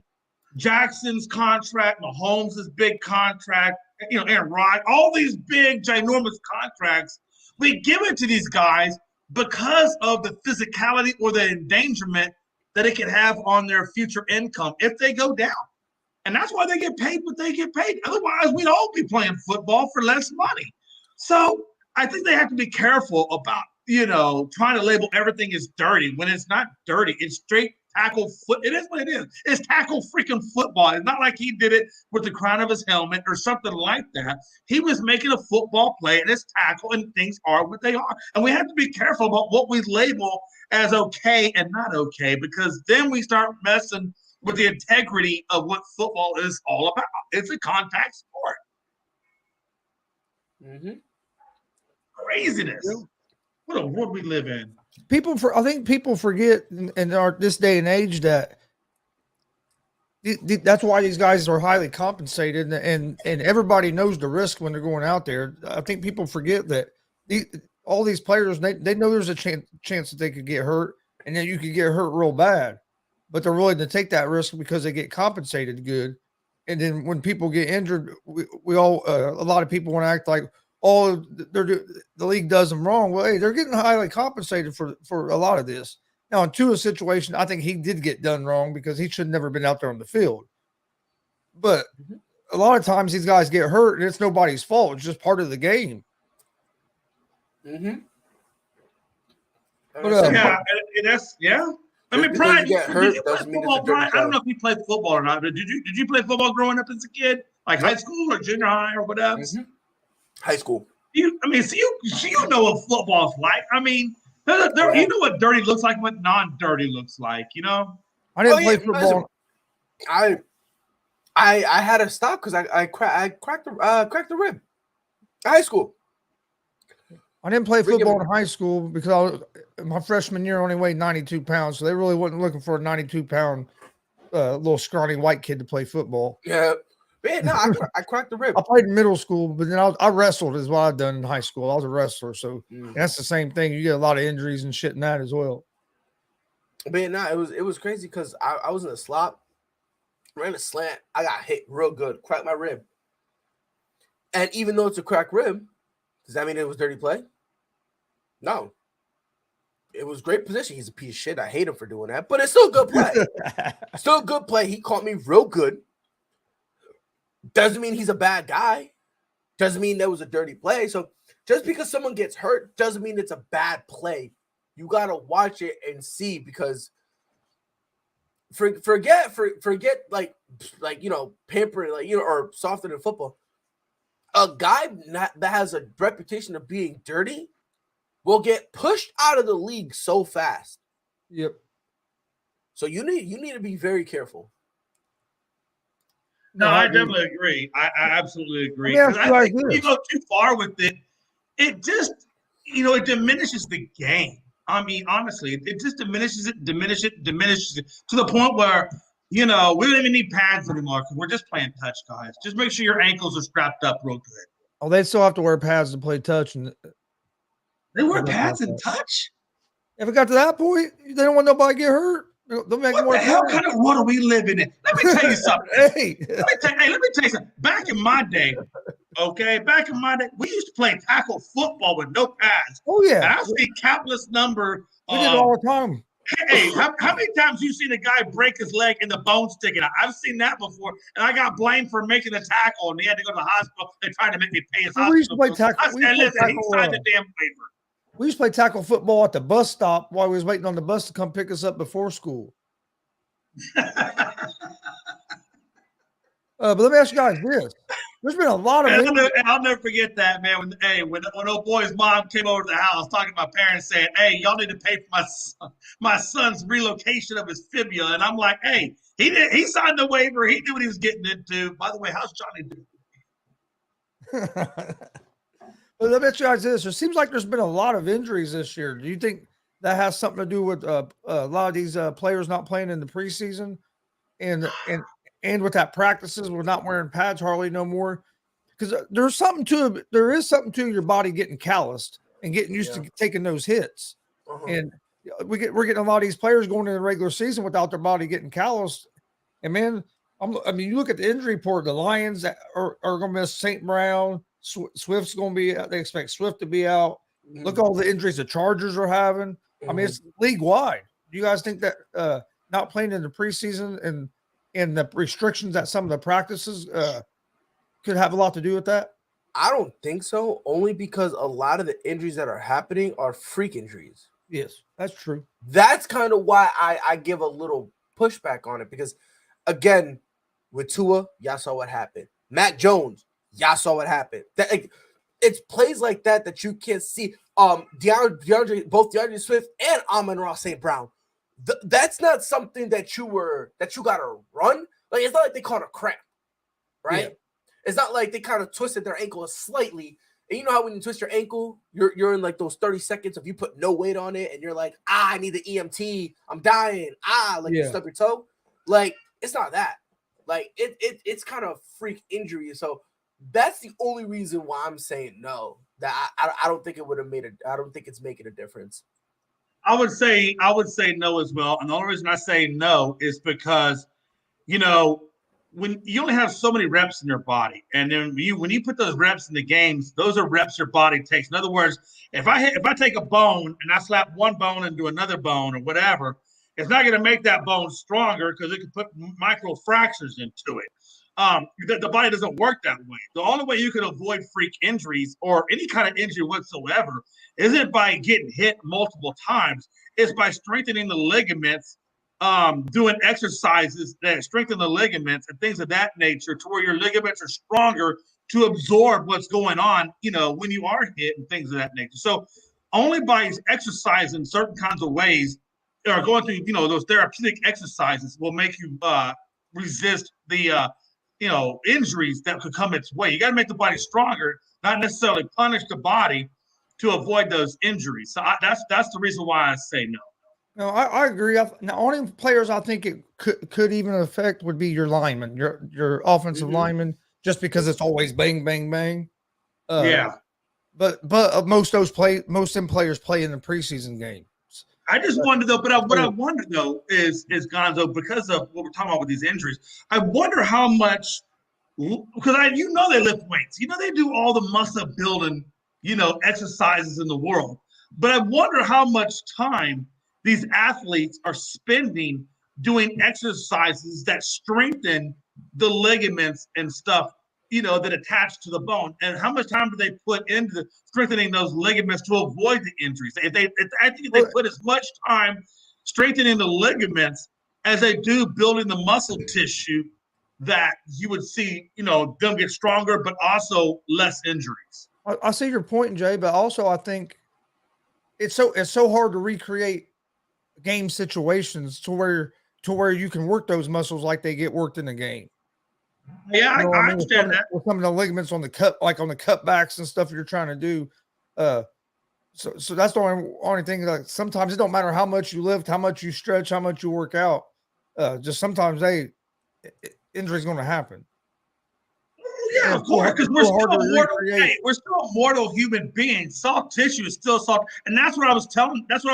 Jackson's contract, Mahomes' big contract, Aaron Rodgers, all these big, ginormous contracts, we give it to these guys because of the physicality or the endangerment that it could have on their future income if they go down. And that's why they get paid what they get paid. Otherwise, we'd all be playing football for less money. So I think they have to be careful about, trying to label everything as dirty when it's not dirty. It's straight tackle foot. It is what it is. It's tackle freaking football. It's not like he did it with the crown of his helmet or something like that. He was making a football play, and it's tackle, and things are what they are. And we have to be careful about what we label as okay and not okay, because then we start messing with the integrity of what football is all about. It's a contact sport. Mm-hmm. Craziness. Yeah. What a world we live in. I think people forget in this day and age that That's why these guys are highly compensated, and everybody knows the risk when they're going out there. I think people forget that all these players they know there's a chance that they could get hurt, and then you could get hurt real bad, but they're willing to take that risk because they get compensated good. And then when people get injured, we all a lot of people want to act like, oh, the league does them wrong. Well, hey, they're getting highly compensated for a lot of this. Now, in Tua's situation, I think he did get done wrong because he should never been out there on the field. But a lot of times these guys get hurt, and it's nobody's fault. It's just part of the game. Mm-hmm. But, yeah. I mean, Just Brian, because you get hurt did you play doesn't mean it's a football, dirty Brian? I don't play. know if you played football or not, but did you play football growing up as a kid, like high school or junior high or whatever? Mm-hmm. High school. So you know what football's like. I mean, you know what dirty looks like, what non-dirty looks like. You know. I didn't play football. I had to stop because I cracked the rib. High school. I didn't play football in high school because my freshman year only weighed 92 pounds, so they really wasn't looking for a 92-pound little scrawny white kid to play football. Yeah. Man, no, I cracked the rib. I played in middle school, but then I wrestled is what I've done in high school. I was a wrestler, so that's the same thing. You get a lot of injuries and shit in that as well. Man, no, it was crazy because I was in a slot, ran a slant, I got hit real good, cracked my rib. And even though it's a cracked rib, does that mean it was dirty play? No. It was great position. He's a piece of shit. I hate him for doing that, but it's still a good play. Still a good play. He caught me real good. Doesn't mean he's a bad guy. Doesn't mean that was a dirty play. So just because someone gets hurt doesn't mean it's a bad play. You got to watch it and see, because forget like pampering, or softer than football. A guy that has a reputation of being dirty will get pushed out of the league so fast. Yep. So you need to be very careful. No, I definitely agree. I absolutely agree. I think if you go too far with it, it just, it diminishes the game. I mean, honestly, it just diminishes it to the point where, we don't even need pads anymore because we're just playing touch, guys. Just make sure your ankles are strapped up real good. Oh, they still have to wear pads to play touch. And they wear pads in touch? If it got to that point, they don't want nobody to get hurt. They'll make what more the hell kind of world are we living in? Let me tell you something. Let me tell you something. Back in my day, we used to play tackle football with no pads. Oh, yeah. And I've seen countless number. We did it all the time. Hey, how many times you seen a guy break his leg and the bone sticking out? I've seen that before, and I got blamed for making the tackle, and he had to go to the hospital. They tried to make me pay his hospital. We used to play tackle. I said, listen, he signed the damn waiver. We used to play tackle football at the bus stop while we was waiting on the bus to come pick us up before school. But let me ask you guys this. There's been a lot of I'll never forget that, man. When old boy's mom came over to the house talking to my parents saying, hey, y'all need to pay for my son's relocation of his fibula. And I'm like, hey, he signed the waiver. He knew what he was getting into. By the way, how's Johnny doing? Well, let me ask you guys this. It seems like there's been a lot of injuries this year. Do you think that has something to do with a lot of these players not playing in the preseason and with that practices, we're not wearing pads hardly no more? Because there is something to your body getting calloused and getting used to taking those hits. And we're getting a lot of these players going in the regular season without their body getting calloused. And man, you look at the injury report. The Lions that are going to miss St. Brown. Swift's going to be out. They expect Swift to be out. Look at all the injuries the Chargers are having. I mean, it's league wide. Do you guys think that not playing in the preseason and the restrictions at some of the practices could have a lot to do with that? I don't think so, only because a lot of the injuries that are happening are freak injuries. Yes, that's true. That's kind of why I give a little pushback on it, because, again, with Tua, y'all saw what happened. Mac Jones, y'all saw what happened. It's plays like that you can't see. Both DeAndre Swift and Amon-Ra St. Brown. That's not something that you got to run. Like, it's not like they caught a cramp, right? Yeah. It's not like they kind of twisted their ankle slightly. And you know how when you twist your ankle, you're in like those 30 seconds of you put no weight on it, and you're like, I need the EMT. I'm dying. You stub your toe. Like, it's not that. Like it's kind of freak injury. So that's the only reason why I'm saying no. That I don't think it would have made it. I don't think it's making a difference. I would say no as well. And the only reason I say no is because, you know, when you only have so many reps in your body, and then when you put those reps in the games, those are reps your body takes. In other words, if I take a bone and I slap one bone into another bone or whatever, it's not going to make that bone stronger because it can put micro fractures into it. The body doesn't work that way. The only way you can avoid freak injuries or any kind of injury whatsoever isn't by getting hit multiple times. It's by strengthening the ligaments, doing exercises that strengthen the ligaments and things of that nature to where your ligaments are stronger to absorb what's going on, you know, when you are hit and things of that nature. So only by exercising certain kinds of ways or going through, you know, those therapeutic exercises will make you resist the injuries that could come its way. You got to make the body stronger, not necessarily punish the body to avoid those injuries. So that's the reason why I say no. No, I agree. The only players I think it could even affect would be your linemen, your offensive linemen, just because it's always bang, bang, bang. Yeah. But most them players play in the preseason game. I just wonder though, but what I wonder though is Gonzo, because of what we're talking about with these injuries, I wonder how much, because they lift weights, they do all the muscle building, exercises in the world, but I wonder how much time these athletes are spending doing exercises that strengthen the ligaments and stuff, that attach to the bone, and how much time do they put into strengthening those ligaments to avoid the injuries? I think if they put as much time strengthening the ligaments as they do building the muscle tissue, that you would see, them get stronger, but also less injuries. I see your point, Jay, but also I think it's so hard to recreate game situations to where you can work those muscles like they get worked in the game. Yeah, I understand that. With some of the ligaments on the cutbacks and stuff you're trying to do. So that's the only thing. Like sometimes it don't matter how much you lift, how much you stretch, how much you work out. Just sometimes injury's going to happen. Yeah, of course, because we're still mortal human beings. Soft tissue is still soft, and that's what I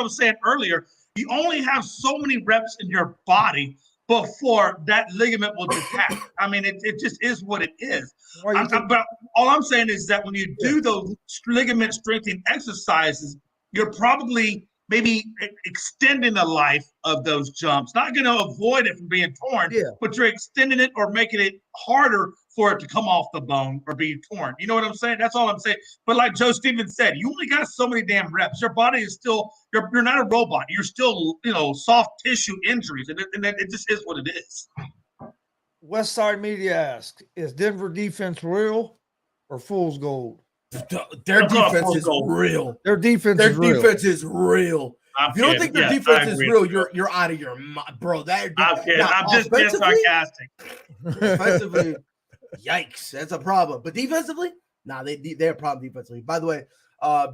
was saying earlier. You only have so many reps in your body before that ligament will detach. I mean, it just is what it is. But all I'm saying is that when you do those ligament strengthening exercises, you're probably maybe extending the life of those jumps. Not going to avoid it from being torn, but you're extending it or making it harder for it to come off the bone or be torn. You know what I'm saying? That's all I'm saying. But like Joe Stevens said, you only got so many damn reps. Your body is still, you're not a robot. You're still, soft tissue injuries. And it just is what it is. West Side Media asks, is Denver defense real or fool's gold? Their defense is real. Their defense is real. If you don't think their defense is real, you're out of your mind, bro. I'm just being sarcastic. Offensively, yikes, that's a problem. But defensively, they're a problem defensively. By the way, I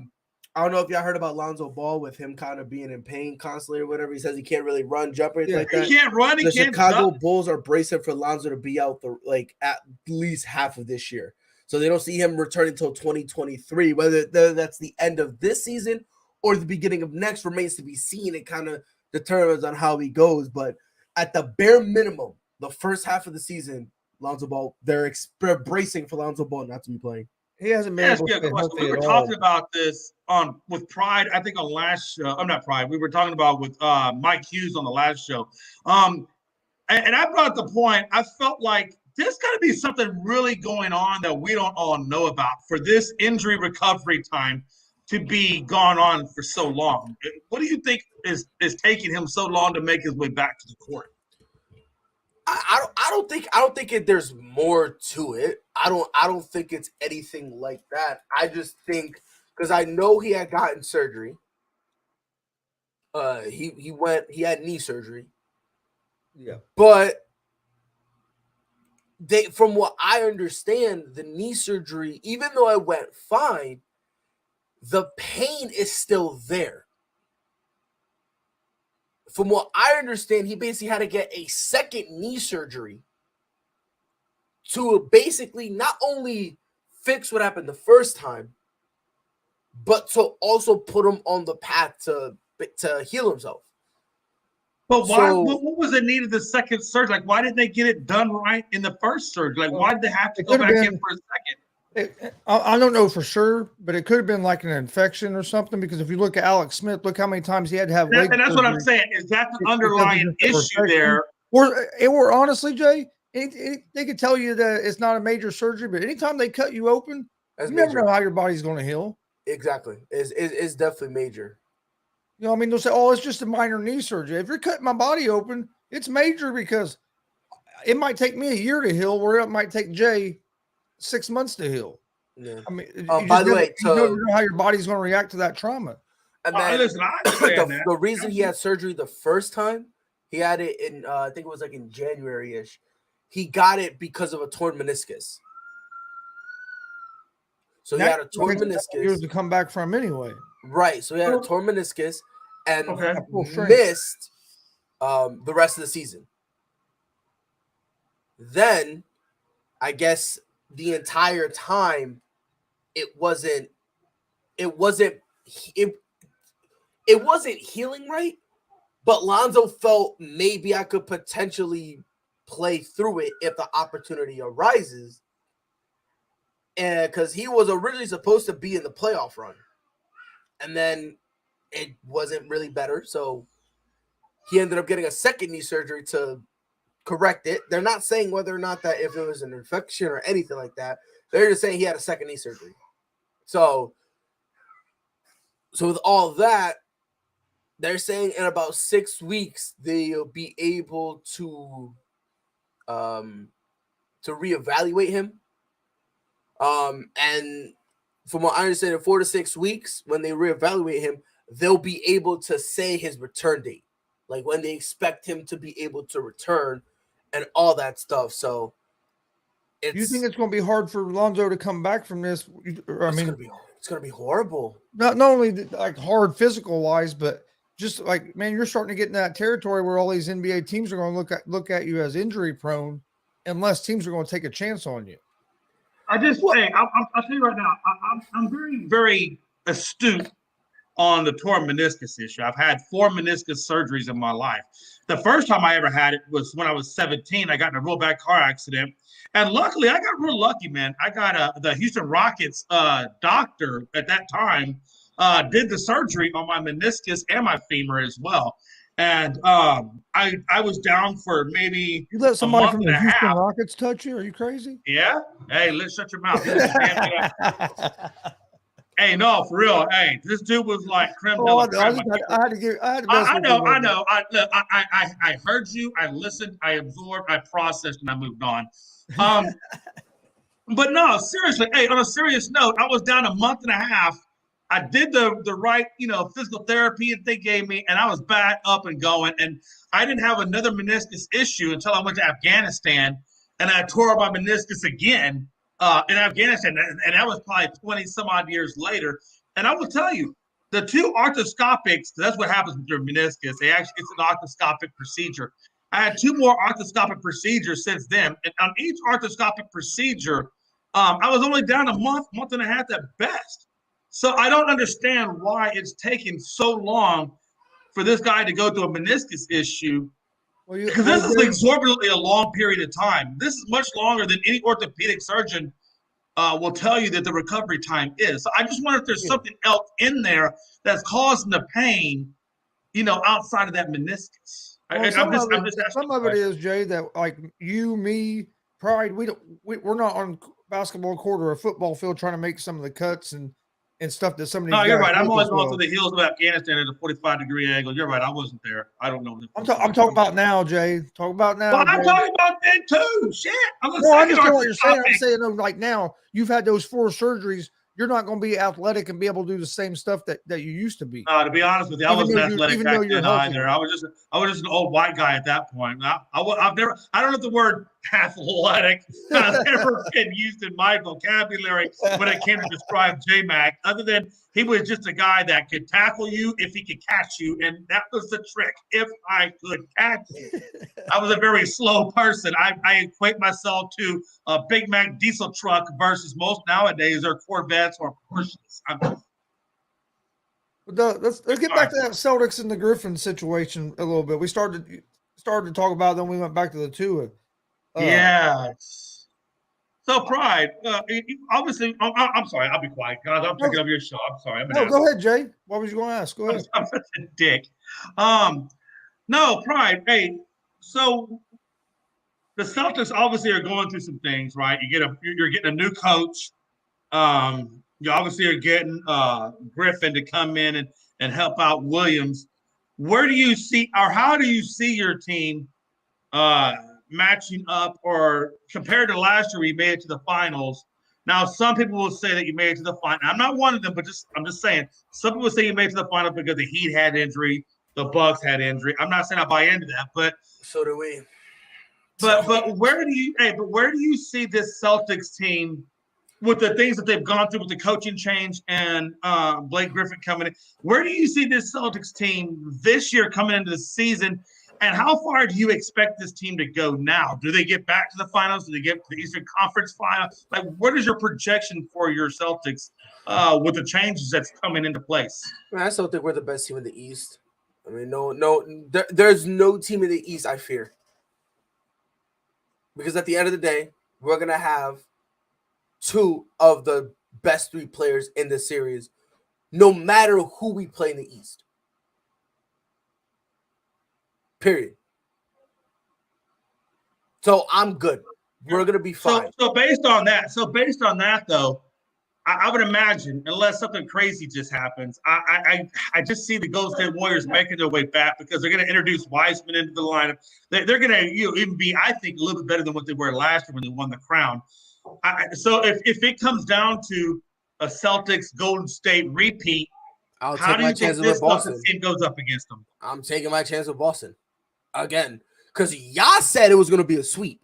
don't know if y'all heard about Lonzo Ball with him kind of being in pain constantly or whatever. He says he can't really run, jump, or anything like that. He can't run. The Chicago Bulls are bracing for Lonzo to be out at least half of this year. So they don't see him returning until 2023. Whether that's the end of this season or the beginning of next remains to be seen. It kind of determines on how he goes. But at the bare minimum, the first half of the season, Lonzo Ball, they're bracing for Lonzo Ball not to be playing. He hasn't been able to stay healthy We were talking about this with Pride, I think on last show. I'm not Pride. We were talking about with Mike Hughes on the last show. And I brought up the point, I felt like there's got to be something really going on that we don't all know about for this injury recovery time to be gone on for so long. What do you think is taking him so long to make his way back to the court? I don't think there's more to it. I don't think it's anything like that. I just think because I know he had gotten surgery. He had knee surgery. Yeah. But from what I understand, the knee surgery, even though it went fine, the pain is still there. From what I understand, he basically had to get a second knee surgery to basically not only fix what happened the first time, but to also put him on the path to heal himself. But why? What was the need of the second surgery? Like, why didn't they get it done right in the first surgery? Like, why did they have to go back in for a second? I don't know for sure, but it could have been like an infection or something. Because if you look at Alex Smith, look how many times he had to have leg and that's surgery. what I'm saying. Is that the underlying issue there? Or honestly, Jay, they could tell you that it's not a major surgery, but anytime they cut you open, you never know how your body's going to heal. Exactly, it's definitely major. You know, I mean, they'll say, "Oh, it's just a minor knee surgery." If you're cutting my body open, it's major because it might take me a year to heal, where it might take Jay 6 months to heal. Yeah. I mean, by the way, you don't know how your body's going to react to that trauma. And then, listen, I understand that. The reason he had surgery the first time, he had it in, I think it was like in January-ish. He got it because of a torn meniscus. So he had a torn meniscus. Years to come back from anyway. Right. So he had a torn meniscus and missed the rest of the season. Then, I guess the entire time, it wasn't healing right, but Lonzo felt maybe I could potentially play through it if the opportunity arises. And because he was originally supposed to be in the playoff run, and then it wasn't really better, so he ended up getting a second knee surgery to correct it. They're not saying whether or not that if it was an infection or anything like that. They're just saying he had a second knee surgery. So with all that, they're saying in about 6 weeks they'll be able to reevaluate him. And from what I understand, in 4 to 6 weeks, when they reevaluate him, they'll be able to say his return date, like when they expect him to be able to return and all that stuff. So you think it's going to be hard for Lonzo to come back from this? It's going to be horrible. Not only like hard physical wise, but just like, man, you're starting to get in that territory where all these NBA teams are going to look at you as injury prone, unless teams are going to take a chance on you. I'll tell you right now, I'm very, very astute on the torn meniscus issue. I've had 4 meniscus surgeries in my life. The first time I ever had it was when I was 17. I got in a real bad car accident. And luckily, I got real lucky, man. I got the Houston Rockets doctor at that time did the surgery on my meniscus and my femur as well. And I was down for maybe you let somebody from the Houston Rockets touch you? Are you crazy? Yeah. Hey, let's shut your mouth. Hey, no, for real. Hey, this dude was like creme de la creme. I know. I heard you. I listened. I absorbed. I processed, and I moved on. But no, seriously. Hey, on a serious note, I was down a month and a half. I did the right, physical therapy that they gave me, and I was back up and going. And I didn't have another meniscus issue until I went to Afghanistan, and I tore my meniscus again in Afghanistan, and that was probably 20 some odd years later. And I will tell you, the 2 arthroscopics, that's what happens with your meniscus. It's an arthroscopic procedure. I had 2 more arthroscopic procedures since then, and on each arthroscopic procedure, I was only down a month and a half at best. So I don't understand why it's taking so long for this guy to go through a meniscus issue, because this is exorbitantly a long period of time. This is much longer than any orthopedic surgeon will tell you that the recovery time is. So I just wonder if there's something else in there that's causing the pain, outside of that meniscus. Some of it is, Jay, that like you, me, Pride, we're not on basketball court or a football field trying to make some of the cuts and stuff that somebody. No, you're right. I'm always going through the hills of Afghanistan at a 45-degree angle. You're right. I wasn't there. I don't know. I'm talking about now, Jay. Talk about now. Well, I'm talking about then too. Shit. I understand what you're saying. I'm saying, like, now you've had those 4 surgeries. You're not going to be athletic and be able to do the same stuff that you used to be. To be honest with you, I wasn't athletic back then either. I was just an old white guy at that point. I don't know if the word athletic has ever been used in my vocabulary when it came to describe J-Mac, other than he was just a guy that could tackle you if he could catch you, and that was the trick, if I could catch you. I was a very slow person. I equate myself to a Big Mac diesel truck versus most nowadays are Corvettes or Porsches. Let's get back to that Celtics and the Griffin situation a little bit. We started to talk about it, then we went back to the Tua. Yes. So Pride, obviously, I'm sorry. I'll be quiet, guys. I'm taking up your show. I'm sorry. Go ahead, Jay. What was you going to ask? Go ahead. I'm such a dick. No, Pride. Hey, so the Celtics obviously are going through some things, right? You're getting a new coach. You obviously are getting Griffin to come in and help out Williams. Where do you see, or how do you see your team matching up, or compared to last year, we made it to the finals? Now, some people will say that you made it to the final. I'm not one of them, but I'm just saying. Some people say you made it to the final because the Heat had injury, the Bucks had injury. I'm not saying I buy into that, but so do we. But where do you see this Celtics team with the things that they've gone through with the coaching change and Blake Griffin coming in? Where do you see this Celtics team this year coming into the season? And how far do you expect this team to go now? Do they get back to the finals? Do they get to the Eastern Conference final? Like, what is your projection for your Celtics with the changes that's coming into place? I still think we're the best team in the East. I mean, there's no team in the East I fear. Because at the end of the day, we're going to have two of the best three players in the series, no matter who we play in the East. Period. So I'm good. We're going to be fine. So based on that, though, I would imagine, unless something crazy just happens, I just see the Golden State Warriors making their way back because they're going to introduce Wiseman into the lineup. They're going to even be, I think, a little bit better than what they were last year when they won the crown. So if it comes down to a Celtics Golden State repeat, how do you think this Celtics team goes up against them? I'm taking my chance with Boston again because y'all said it was going to be a sweep.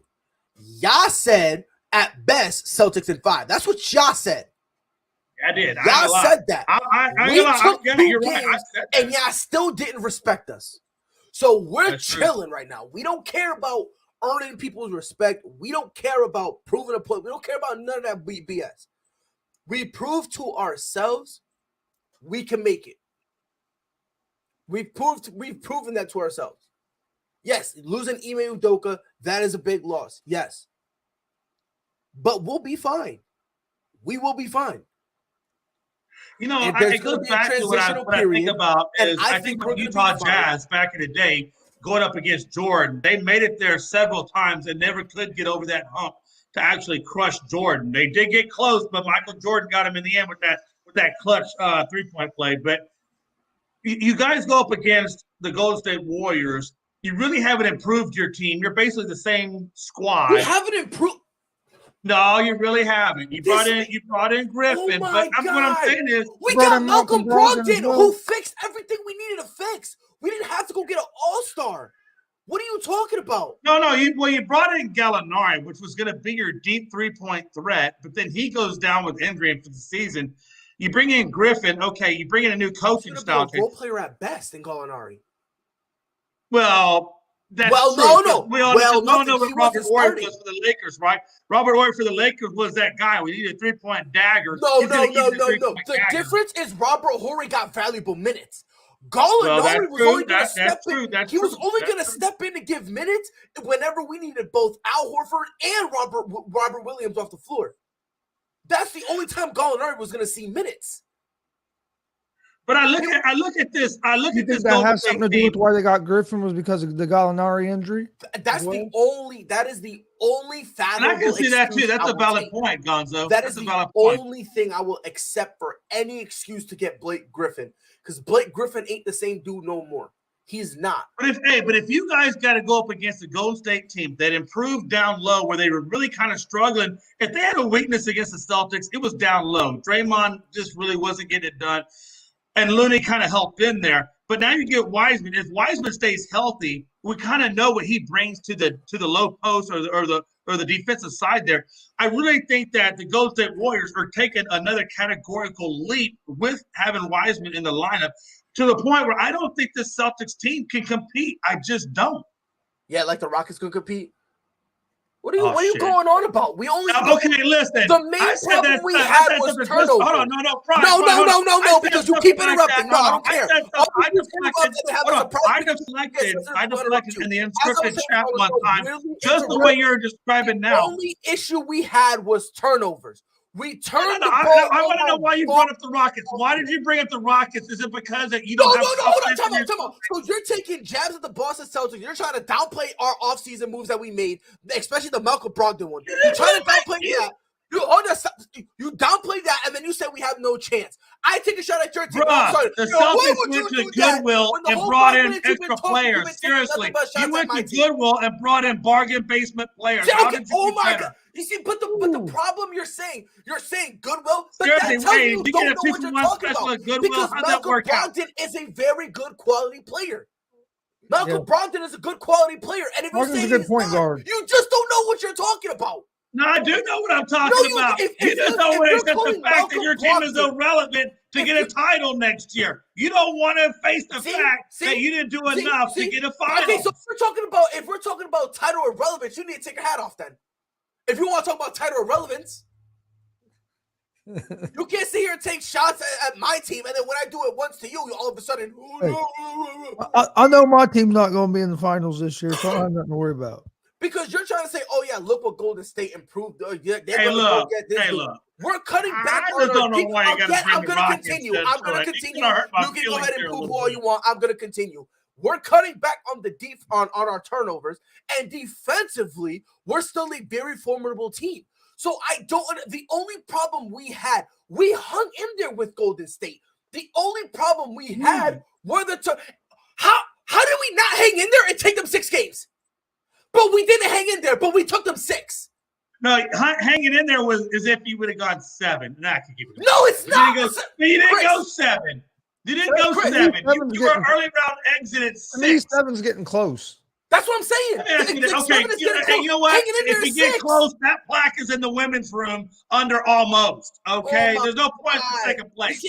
Y'all said at best Celtics in 5. That's what y'all said. I did. Y'all said that. We took 2 games, and y'all still didn't respect us. So we're chilling right now. We don't care about earning people's respect. We don't care about proving a point. We don't care about none of that BS. We proved to ourselves we can make it. We've proven that to ourselves. Yes, losing Ime Udoka, that is a big loss. Yes. But we'll be fine. We will be fine. You know, it goes back to what I think about is I think of Utah Jazz back in the day going up against Jordan. They made it there several times and never could get over that hump to actually crush Jordan. They did get close, but Michael Jordan got him in the end with that clutch three-point play. But you guys go up against the Golden State Warriors. You really haven't improved your team. You're basically the same squad. We haven't improved. No, you really haven't. You brought in Griffin, but what I'm saying is we got Malcolm Brogdon who fixed everything we needed to fix. We didn't have to go get an all-star. What are you talking about? No. You brought in Gallinari, which was going to be your deep three-point threat, but then he goes down with injury for the season. You bring in Griffin, okay. You bring in a new coaching style. He's a role player at best in Gallinari. Well, that's no. We all know what Robert Horry was for the Lakers, right? Robert Horry for the Lakers was that guy. We needed a three-point dagger. No. The difference is Robert Horry got valuable minutes. Gallinari was only going to step in. He was only going to step in to give minutes whenever we needed both Al Horford and Robert Williams off the floor. That's the only time Gallinari was going to see minutes. But I look at this. You think that has something to do with why they got Griffin was because of the Gallinari injury? That is the only fathomable. And I can see that too. That's a valid point, Gonzo. That's the only thing I will accept for any excuse to get Blake Griffin, because Blake Griffin ain't the same dude no more. He's not. But if you guys got to go up against the Golden State team that improved down low, where they were really kind of struggling, if they had a weakness against the Celtics, it was down low. Draymond just really wasn't getting it done. And Looney kind of helped in there. But now you get Wiseman. If Wiseman stays healthy, we kind of know what he brings to the low post or or the defensive side there, I really think that the Golden State Warriors are taking another categorical leap with having Wiseman in the lineup to the point where I don't think this Celtics team can compete. I just don't. Yeah, like the Rockets could compete. What are you going on about? We only okay. Listen, the main problem we had was turnover. Hold on, no, no, because you keep interrupting. No, I don't care. I deflected in the unscripted chat one time, just the way you're describing now. The only issue we had was turnovers. We turned the ball. I want to know why you brought up the Rockets. Why did you bring up the Rockets? Is it because that you don't have hold on, time out. So you're taking jabs at the Boston Celtics. You're trying to downplay our offseason moves that we made, especially the Malcolm Brogdon one. You're trying to downplay that. You downplay that, and then you say we have no chance. I take a shot at your team. The Celtics went to Goodwill and brought in extra players. Seriously, you went to Goodwill and brought in bargain basement players. Oh my God! You see, but the problem you're saying Goodwill, but seriously, that tells you you don't get know what you're talking about. Because Malcolm Brogdon is a very good quality player. Malcolm Brogdon is a good quality player, and if you say he's not, you just don't know what you're talking about. No, I do know what I'm talking about. You just don't accept the fact that your team is irrelevant to get a title next year. You don't want to face the fact that you didn't do enough to get a final. Okay, so if we're talking about title irrelevance, you need to take your hat off then. If you want to talk about title irrelevance, you can't sit here and take shots at my team, and then when I do it once to you, all of a sudden, I know my team's not going to be in the finals this year, so I don't have nothing to worry about. Because you're trying to say, oh, yeah, look what Golden State improved. They're going to go get this. We're cutting back on our defense. I'm going to continue. You can go ahead and poo-poo all you want. I'm going to continue. We're cutting back on the on our turnovers. And defensively, we're still a very formidable team. So the only problem we had, we hung in there with Golden State. The only problem we had were how did we not hang in there and take them 6 games? But we didn't hang in there, but we took them 6. No, hanging in there was as if you would have gone 7. And I could give it. No, it's not. You didn't go 7. You didn't go 7. You were early round exit at 6. I mean, 7's getting close. That's what I'm saying. Okay, you know what? If you get close, that plaque is in the women's room under almost. Okay, there's no point for second place.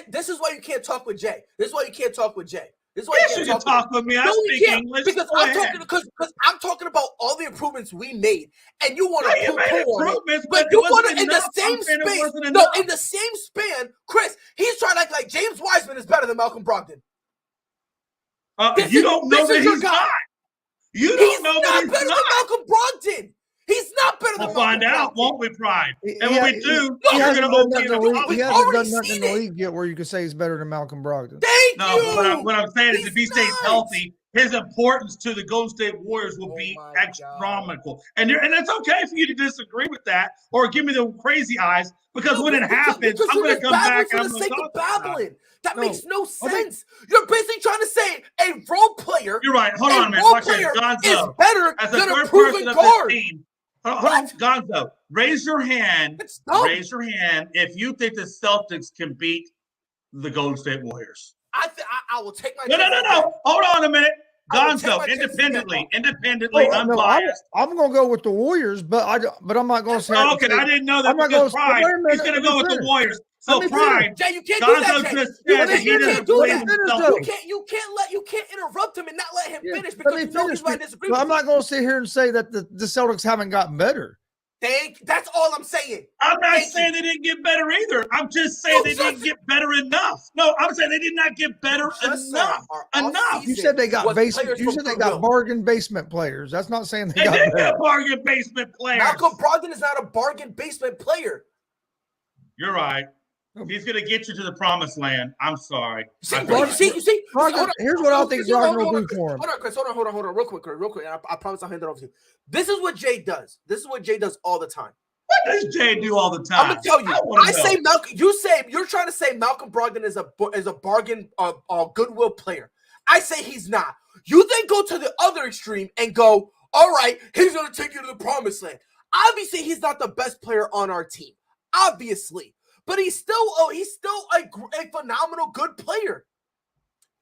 This is why you can't talk with Jay. This is why you can't talk with Jay. This is why you can't talk with me. I speak English. Because I'm talking about all the improvements we made, and you want to improvements, but you want to in the same space. No, in the same span, Chris. He's trying to act like James Wiseman is better than Malcolm Brogdon. You don't know that he's not. You don't know that he's not. He's not better than Malcolm Brogdon. He's not better than Malcolm Brogdon. We'll find out, won't we, Pride? And when we do, you're going to open the He hasn't done nothing in the league yet where you can say he's better than Malcolm Brogdon. Thank you. What I'm saying is if he stays healthy, his importance to the Golden State Warriors will be astronomical. And it's okay for you to disagree with that or give me the crazy eyes because when it happens, I'm going to come back and I'm going to talk about it. That makes no sense. You're basically trying to say a role player. You're right. Hold on a minute. Role player is better than a proven guard. Hold on, Gonzo. Raise your hand. Raise your hand if you think the Celtics can beat the Golden State Warriors. I will take my. No. Hold on a minute. Gonzo, independently, unbiased. I'm going to go with the Warriors, but I'm not going to say. Okay, I didn't know that. Because Pride, he's going to go with the Warriors. So Pride, Jay, you can't do that. Just said that he doesn't believe himself. You can't interrupt him and not let him finish because you know he's going to disagree. I'm not going to sit here and say that the Celtics haven't gotten better. That's all I'm saying. I'm not saying they didn't get better either. I'm just saying they didn't get better enough. No, I'm saying they did not get better enough. You said they got basement. You said they got bargain basement players. That's not saying they got did get bargain basement players. Malcolm Brogdon is not a bargain basement player. You're right. He's going to get you to the promised land. I'm sorry. You see? Here's what I think Brogdon will do for him. Hold on, Chris. Hold on. Real quick. And I promise I'll hand it over to you. This is what Jay does. This is what Jay does all the time. What does Jay do all the time? I'm going to tell you. I say Malcolm. You're trying to say Malcolm Brogdon is a bargain goodwill player. I say he's not. You then go to the other extreme and go, all right, he's going to take you to the promised land. Obviously, he's not the best player on our team. Obviously. But he's still a phenomenal good player.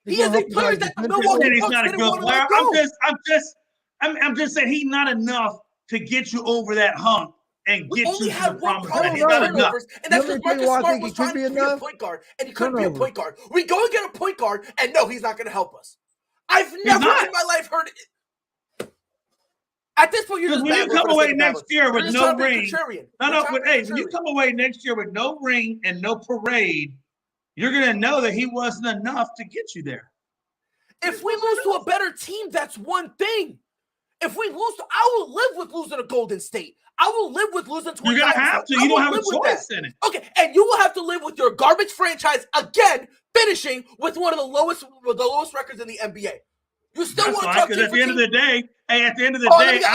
He is a player that the Milwaukee he's Bucks not a didn't good want to player. let go. I'm just saying he's not enough to get you over that hump and We get only you to the had one promised problem land. with It's not enough. turnovers, and that's Let because me tell you Marcus why I Smart think was he could trying be to be a enough. point guard, and he couldn't be a Turnovers. point guard. We go and get a point guard, and no, he's not going to help us. I've never not. in my life heard it. At this point, you're Because just when you come away next year with no ring, when you come away next year with no ring and no parade, you're going to know that he wasn't enough to get you there. If we lose to a better team, that's one thing. If we lose, I will live with losing to Golden State. I will live with losing to. You're going to have to. You don't have a choice in it. Okay, and you will have to live with your garbage franchise again, finishing with one of the lowest records in the NBA. You still want to talk because at the end of the day, I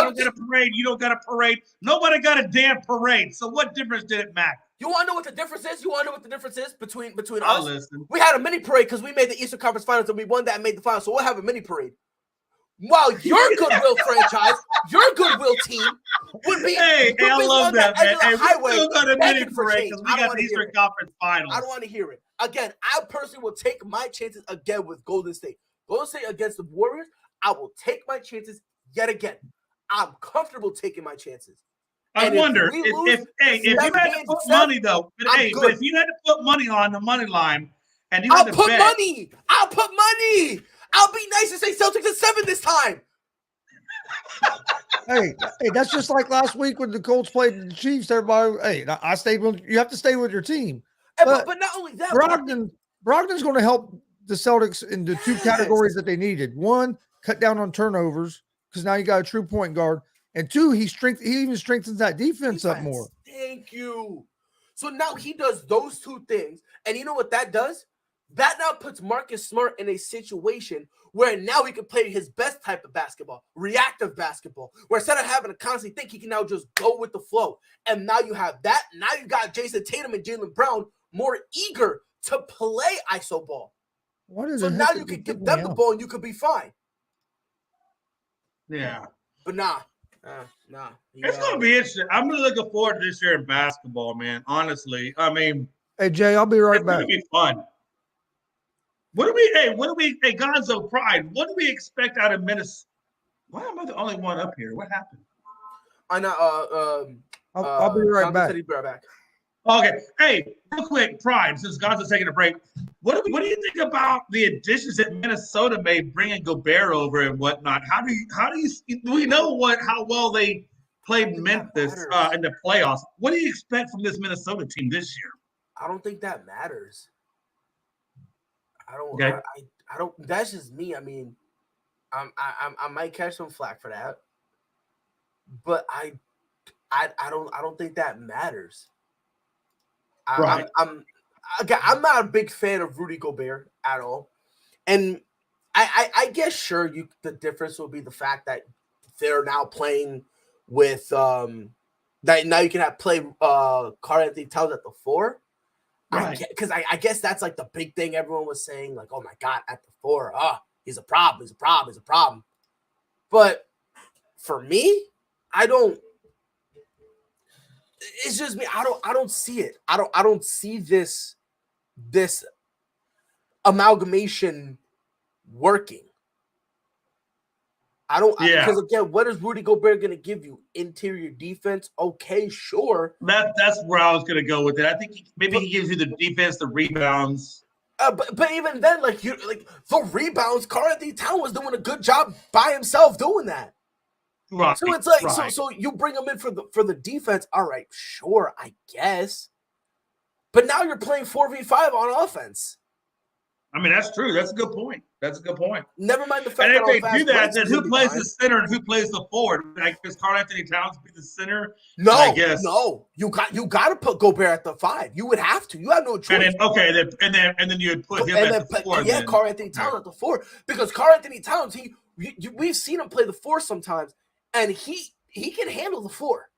don't get a parade. You don't got a parade. Nobody got a damn parade. So what difference did it make? You want to know what the difference is? You want to know what the difference is between I'll us? Listen. We had a mini parade because we made the Eastern Conference Finals and we won that and made the finals. So we'll have a mini parade. While your goodwill franchise, your goodwill team would be. Hey, I love that, man. Hey, highway, we still got a mini parade because we got the Eastern Conference Finals. I don't want to hear it. Again, I personally will take my chances again with Golden State. Golden State against the Warriors, I will take my chances yet again. I'm comfortable taking my chances. I wonder if you had to put money though. But if you had to put money on the money line, and you had to bet, I'll put money. I'll be nice and say Celtics at 7 this time. hey, that's just like last week when the Colts played the Chiefs. Everybody, I stayed with. You have to stay with your team. But not only that, Brogdon's going to help the Celtics in the two categories that they needed. One, cut down on turnovers because now you got a true point guard, and two, he even strengthens that defense up more. Thank you. So now he does those two things, and you know what that does? That now puts Marcus Smart in a situation where now he can play his best type of basketball, reactive basketball, where instead of having to constantly think, he can now just go with the flow. And now you have that. Now you got Jason Tatum and Jaylen Brown more eager to play iso ball. So now you can give them the ball and you could be fine. Yeah. But nah. It's going to be interesting. I'm really looking forward to this year in basketball, man. Honestly. I mean. Hey, Jay, I'll be right back. It's going to be fun. Hey, Gonzo Pride, what do we expect out of Minnesota? Why am I the only one up here? What happened? I know. I'll be right back. Okay. Hey, real quick, Pride, since Gonzo's taking a break, what do you think about the additions that Minnesota made, bringing Gobert over and whatnot? Do we know how well they played Memphis in the playoffs? What do you expect from this Minnesota team this year? I don't think that matters. I don't. Okay. I don't. That's just me. I mean, I might catch some flack for that, but I don't think that matters. Right. I'm not a big fan of Rudy Gobert at all, and I guess sure the difference will be the fact that they're now playing with that now you can play Karl-Anthony Towns at the 4. Right. Because I guess that's like the big thing everyone was saying, like, oh my God, at the 4, he's a problem. But for me, it's just me. I don't see it. I don't see this amalgamation working. Because again, what is Rudy Gobert going to give you? Interior defense? Okay, sure. That's where I was going to go with it. I think he gives you the defense, the rebounds. But even then, the rebounds, Karl-Anthony Towns was doing a good job by himself doing that. Right. So it's like so you bring him in for the defense. All right, sure, I guess. But now you're playing 4v5 on offense. I mean, that's true. That's a good point. Never mind the fact that if they do that, then who plays the center and who plays the forward? Like, does Karl-Anthony Towns be the center? No, I guess no. You got to put Gobert at the 5. You would have to. You have no choice. And then you would put him at the 4. Yeah, Karl-Anthony Towns at the 4 because Karl-Anthony Towns, we've seen him play the 4 sometimes, and he can handle the 4.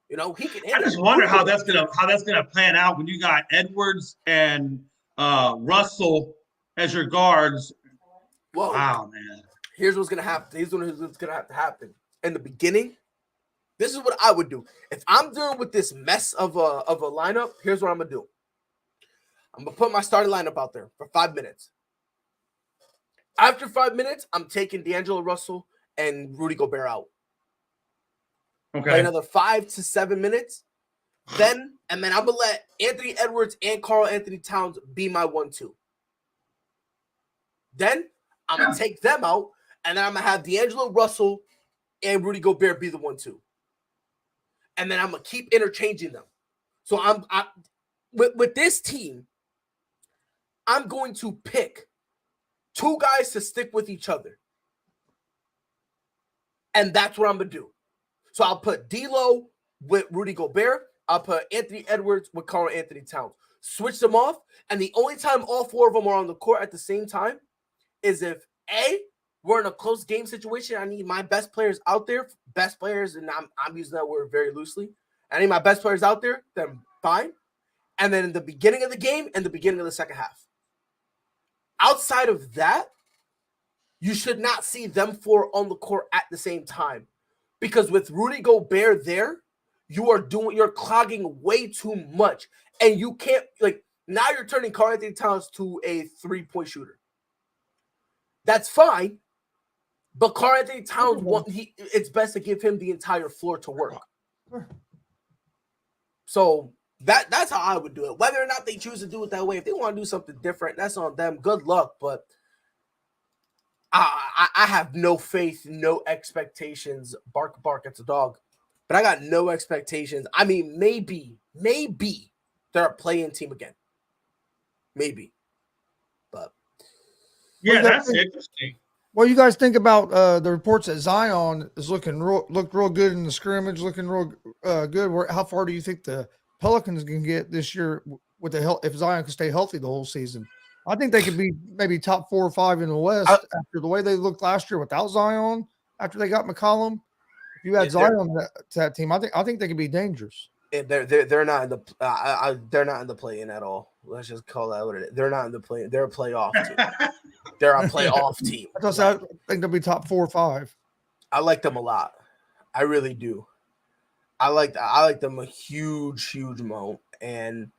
You know, he can. I just wonder how that's gonna plan out when you got Edwards and Russell as your guards. Whoa. Wow, man. Here's what's gonna happen. Here's what's gonna have to happen. In the beginning, this is what I would do. If I'm dealing with this mess of a lineup, here's what I'm gonna do. I'm gonna put my starting lineup out there for 5 minutes. After 5 minutes, I'm taking D'Angelo Russell and Rudy Gobert out. Okay. Play another 5 to 7 minutes. And then I'm gonna let Anthony Edwards and Karl Anthony Towns be my 1-2. Then I'm gonna take them out, and then I'm gonna have D'Angelo Russell and Rudy Gobert be the 1-2. And then I'm gonna keep interchanging them. So with this team, I'm going to pick 2 guys to stick with each other. And that's what I'm going to do. So I'll put D'Lo with Rudy Gobert. I'll put Anthony Edwards with Karl Anthony Towns. Switch them off. And the only time all 4 of them are on the court at the same time is if, A, we're in a close game situation. I need my best players out there. Best players, and I'm using that word very loosely. I need my best players out there. Then fine. And then in the beginning of the game and the beginning of the second half. Outside of that, you should not see them 4 on the court at the same time. Because with Rudy Gobert there, you're clogging way too much. And you can't, now you're turning Karl Anthony Towns to a 3-point shooter. That's fine. But Karl Anthony Towns, it's best to give him the entire floor to work. So that's how I would do it. Whether or not they choose to do it that way, if they want to do something different, that's on them. Good luck. But I have no faith, no expectations. Bark, bark, it's a dog. But I got no expectations. I mean, maybe they're a play-in team again. Maybe. But yeah, that's interesting. What do you guys think about the reports that Zion is looked real good in the scrimmage, looking real good? How far do you think the Pelicans can get this year with if Zion can stay healthy the whole season? I think they could be maybe top 4 or 5 in the West after the way they looked last year without Zion. After they got McCollum, if you add Zion to that team, I think they could be dangerous. They're not in the they're not in the play-in at all. Let's just call that what it is. They're not in the play. They're a playoff team. They're a playoff team. I think they'll be top 4 or 5. I like them a lot. I really do. I like them a huge amount. And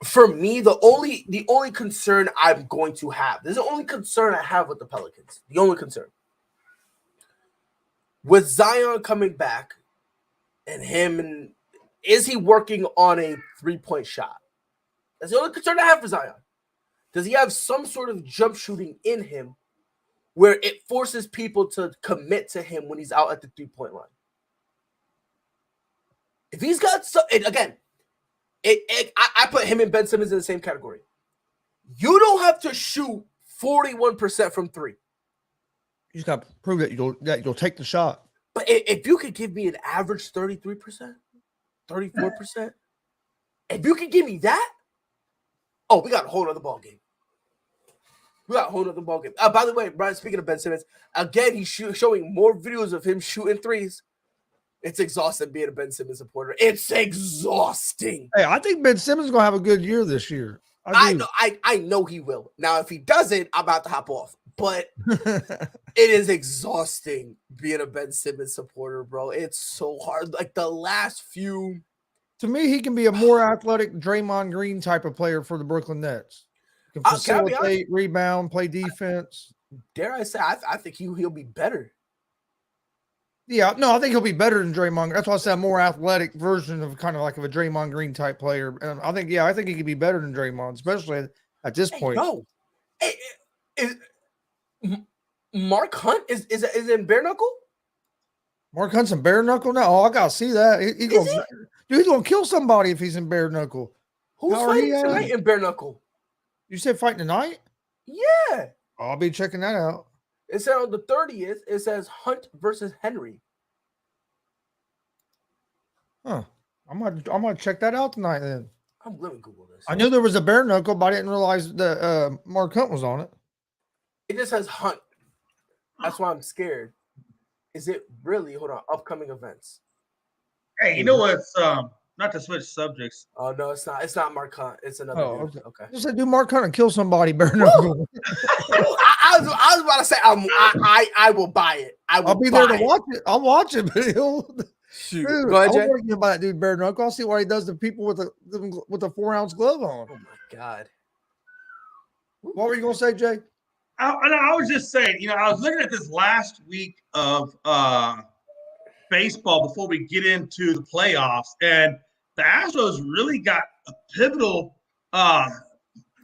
for me, the only concern I'm going to have, this is the only concern I have with the Pelicans. The only concern. With Zion coming back and is he working on a 3-point shot? That's the only concern I have for Zion. Does he have some sort of jump shooting in him where it forces people to commit to him when he's out at the 3-point line? If he's got I put him and Ben Simmons in the same category. You don't have to shoot 41% from 3. You just got to prove that you'll take the shot. But if you could give me an average 33%, 34%, if you could give me that, we got a whole other ball game. By the way, Brian, speaking of Ben Simmons, again, he's showing more videos of him shooting threes. It's exhausting being a Ben Simmons supporter. It's exhausting. Hey, I think Ben Simmons is going to have a good year this year. I know he will. Now, if he doesn't, I'm about to hop off. But it is exhausting being a Ben Simmons supporter, bro. It's so hard. Like the last few. To me, he can be a more athletic Draymond Green type of player for the Brooklyn Nets. He can facilitate, rebound, play defense. Dare I say, I think he'll be better. Yeah, no, I think he'll be better than Draymond. That's why I said a more athletic version of kind of like a Draymond Green type player. And I think he could be better than Draymond, especially at this point. No, Mark Hunt is in bare knuckle? Mark Hunt's in bare knuckle now. Oh, I gotta see that. He's gonna kill somebody if he's in bare knuckle. Who's fighting tonight in bare knuckle? You said fighting tonight? Yeah. I'll be checking that out. It said on the 30th, it says Hunt versus Henry. Huh. I'm gonna check that out tonight then. I'm gonna Google this. I knew there was a bare knuckle, but I didn't realize that Mark Hunt was on it. It just says Hunt. That's why I'm scared. Is it really? Hold on. Upcoming events. Hey, you know what's not to switch subjects. Oh no, it's not. It's not Mark Hunt. It's another dude. Okay. Just said, do Mark Hunt and kill somebody bare knuckle. I was about to say I will buy it. I'll be there to watch it. I'll watch it, but shoot. Dude, go ahead, Jay. I'm working about that dude bare knuckle. I'll see what he does to people with a 4-ounce glove on. Oh my god. What were you gonna say, Jay? I was just saying, I was looking at this last week of baseball before we get into the playoffs. And the Astros really got a pivotal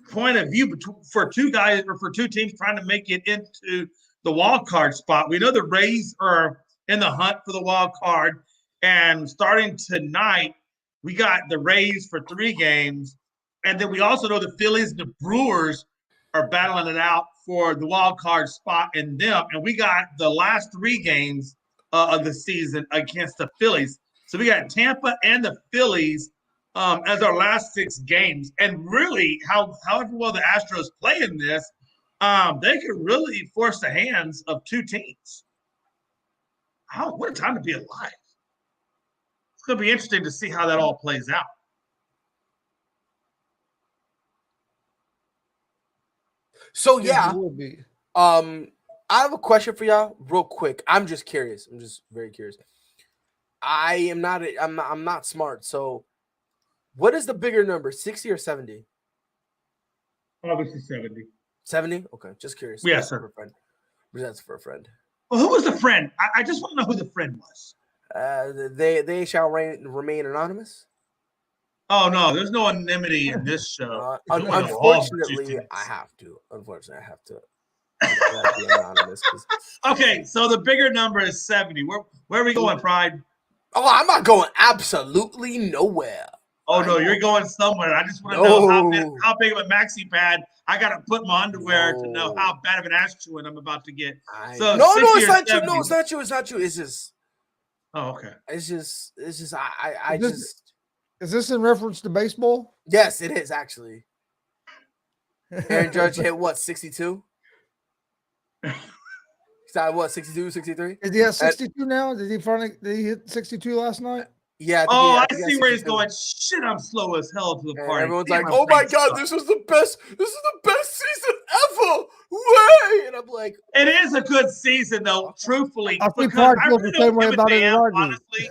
point of view for two teams trying to make it into the wild card spot. We know the Rays are in the hunt for the wild card, and starting tonight, we got the Rays for 3 games, and then we also know the Phillies and the Brewers are battling it out for the wild card spot in them, and we got the last 3 games of the season against the Phillies. So we got Tampa and the Phillies as our last 6 games. And really, however well the Astros play in this, they could really force the hands of 2 teams. What a time to be alive. It's going to be interesting to see how that all plays out. So, yeah. I have a question for y'all real quick. I'm just curious. I'm just very curious. I'm not smart. So what is the bigger number, 60 or 70? Obviously 70. 70? Okay, just curious. Yes, sir. That's for a friend. Well, who was the friend? I just want to know who the friend was. They shall remain anonymous. Oh, no, there's no anonymity in this show. Unfortunately, I have to. Be anonymous. Okay, so the bigger number is 70. Where are we going, Pride? Oh, I'm not going absolutely nowhere. Oh, no, you're going somewhere. I just want to know how big of a maxi pad I got to put my underwear to know how bad of an ass chewing I'm about to get. So no, it's not you. No, it's not you. It's not you. It's just. Oh, okay. It's just. Is this in reference to baseball? Yes, it is actually. Aaron Judge hit what, 62? What, 62, 63? Is he at 62 now? Did he hit 62 last night? Yeah. I see where he's going. Shit, I'm slow as hell to the party. Everyone's like, "Oh my god, this is the best season ever!" Way, and I'm like, it is a good season though. Truthfully, I really the same way about it. Honestly,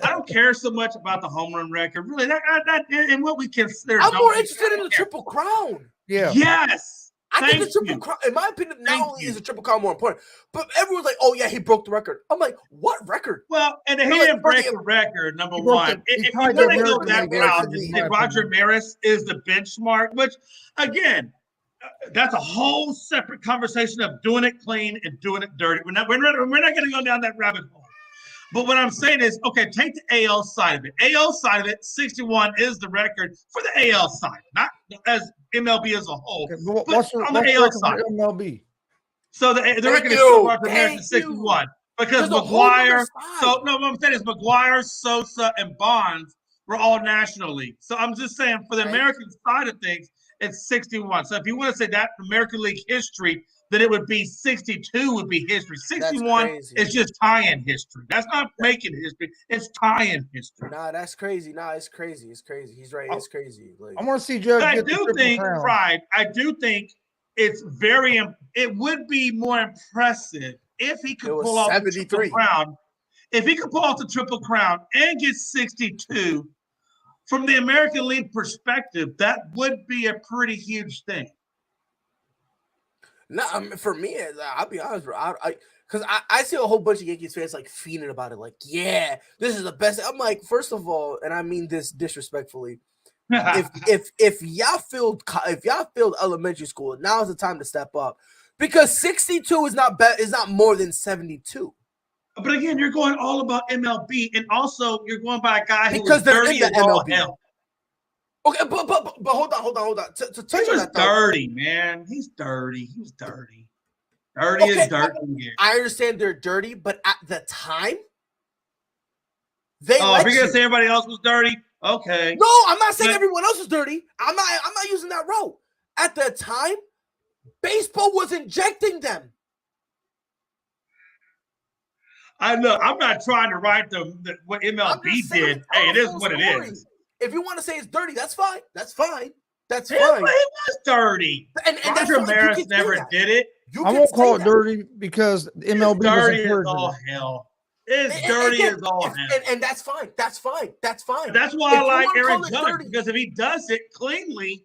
I don't care so much about the home run record. Really, that and what we consider. I'm more interested in the Triple Crown. Yeah. Yes. I think the Triple Crown, in my opinion, not only is the Triple Crown more important, but everyone's like, "Oh yeah, he broke the record." I'm like, "What record?" Well, and he didn't break the record. Number one, if you want to go that route, and Roger Maris is the benchmark, which again, that's a whole separate conversation of doing it clean and doing it dirty. We're not going to go down that rabbit hole. But what I'm saying is, okay, take the AL side of it. AL side of it, 61 is the record for the AL side, not as MLB as a whole. Okay, what's on the AL side? MLB. So the record is still Roger Maris 61 because McGuire. So no, what I'm saying is McGuire, Sosa, and Bonds were all National League. So I'm just saying for the American side of things, it's 61. So if you want to say that American League history, then it would be 62 would be history. 61 is just tie-in history. That's not making history. It's tie-in history. Nah, that's crazy. Nah, it's crazy. It's crazy. He's right. It's crazy. Like, I want to see Judge. I do think, Pride, I do think it's it would be more impressive if he could pull off the Triple Crown. If he could pull off the Triple Crown and get 62, from the American League perspective, that would be a pretty huge thing. No, for me, I'll be honest, bro. Because I see a whole bunch of Yankees fans like fiending about it, like, yeah, this is the best. I'm like, first of all, and I mean this disrespectfully, if y'all failed elementary school, now is the time to step up, because 62 is not more than 72. But again, you're going all about MLB, and also you're going by a guy who because was dirty as all hell. Okay, but hold on. To touch on that, dirty, man. He's dirty. He was dirty. Dirty is dirty. I understand they're dirty, but at the time, if you're gonna say everybody else was dirty, okay. No, I'm not saying everyone else was dirty. I'm not using that route. At the time, baseball was injecting them. I'm not trying to write what MLB did. Hey, it is what it is. If you want to say it's dirty, that's fine. That's fine. It was dirty. And Roger Maris never did it. I won't call it dirty because MLB dirty as all hell. It's dirty as all hell. And that's fine. That's fine. That's fine. That's why I like Aaron Judge, because if he does it cleanly,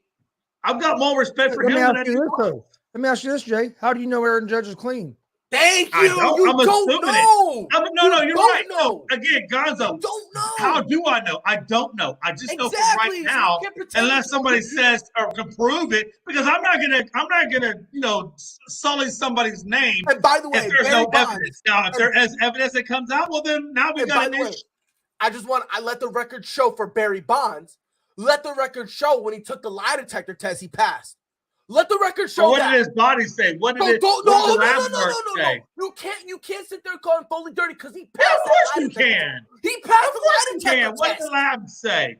I've got more respect for him than anyone else. Let me ask you this, Jay. How do you know Aaron Judge is clean? Thank you. I don't. You I'm don't assuming know. it. No, you're right. Know. No, again, Gonzo. You don't know. How do I know? I don't know. I just know from right Exactly. So now, you can't pretend unless you somebody don't. says or can prove it, because I'm not gonna, sully somebody's name And by the way, if there's Barry no Bonds, evidence. Now, if there is evidence that comes out, well, then now we got an issue. I let the record show for Barry Bonds. Let the record show when he took the lie detector test, he passed. Let the record show What that. did his body say? What did the lab say? You can't sit there calling Foley dirty because he passed Of course that lie you detector. can. He passed Of the course lie you detector can. test. What did the lab say?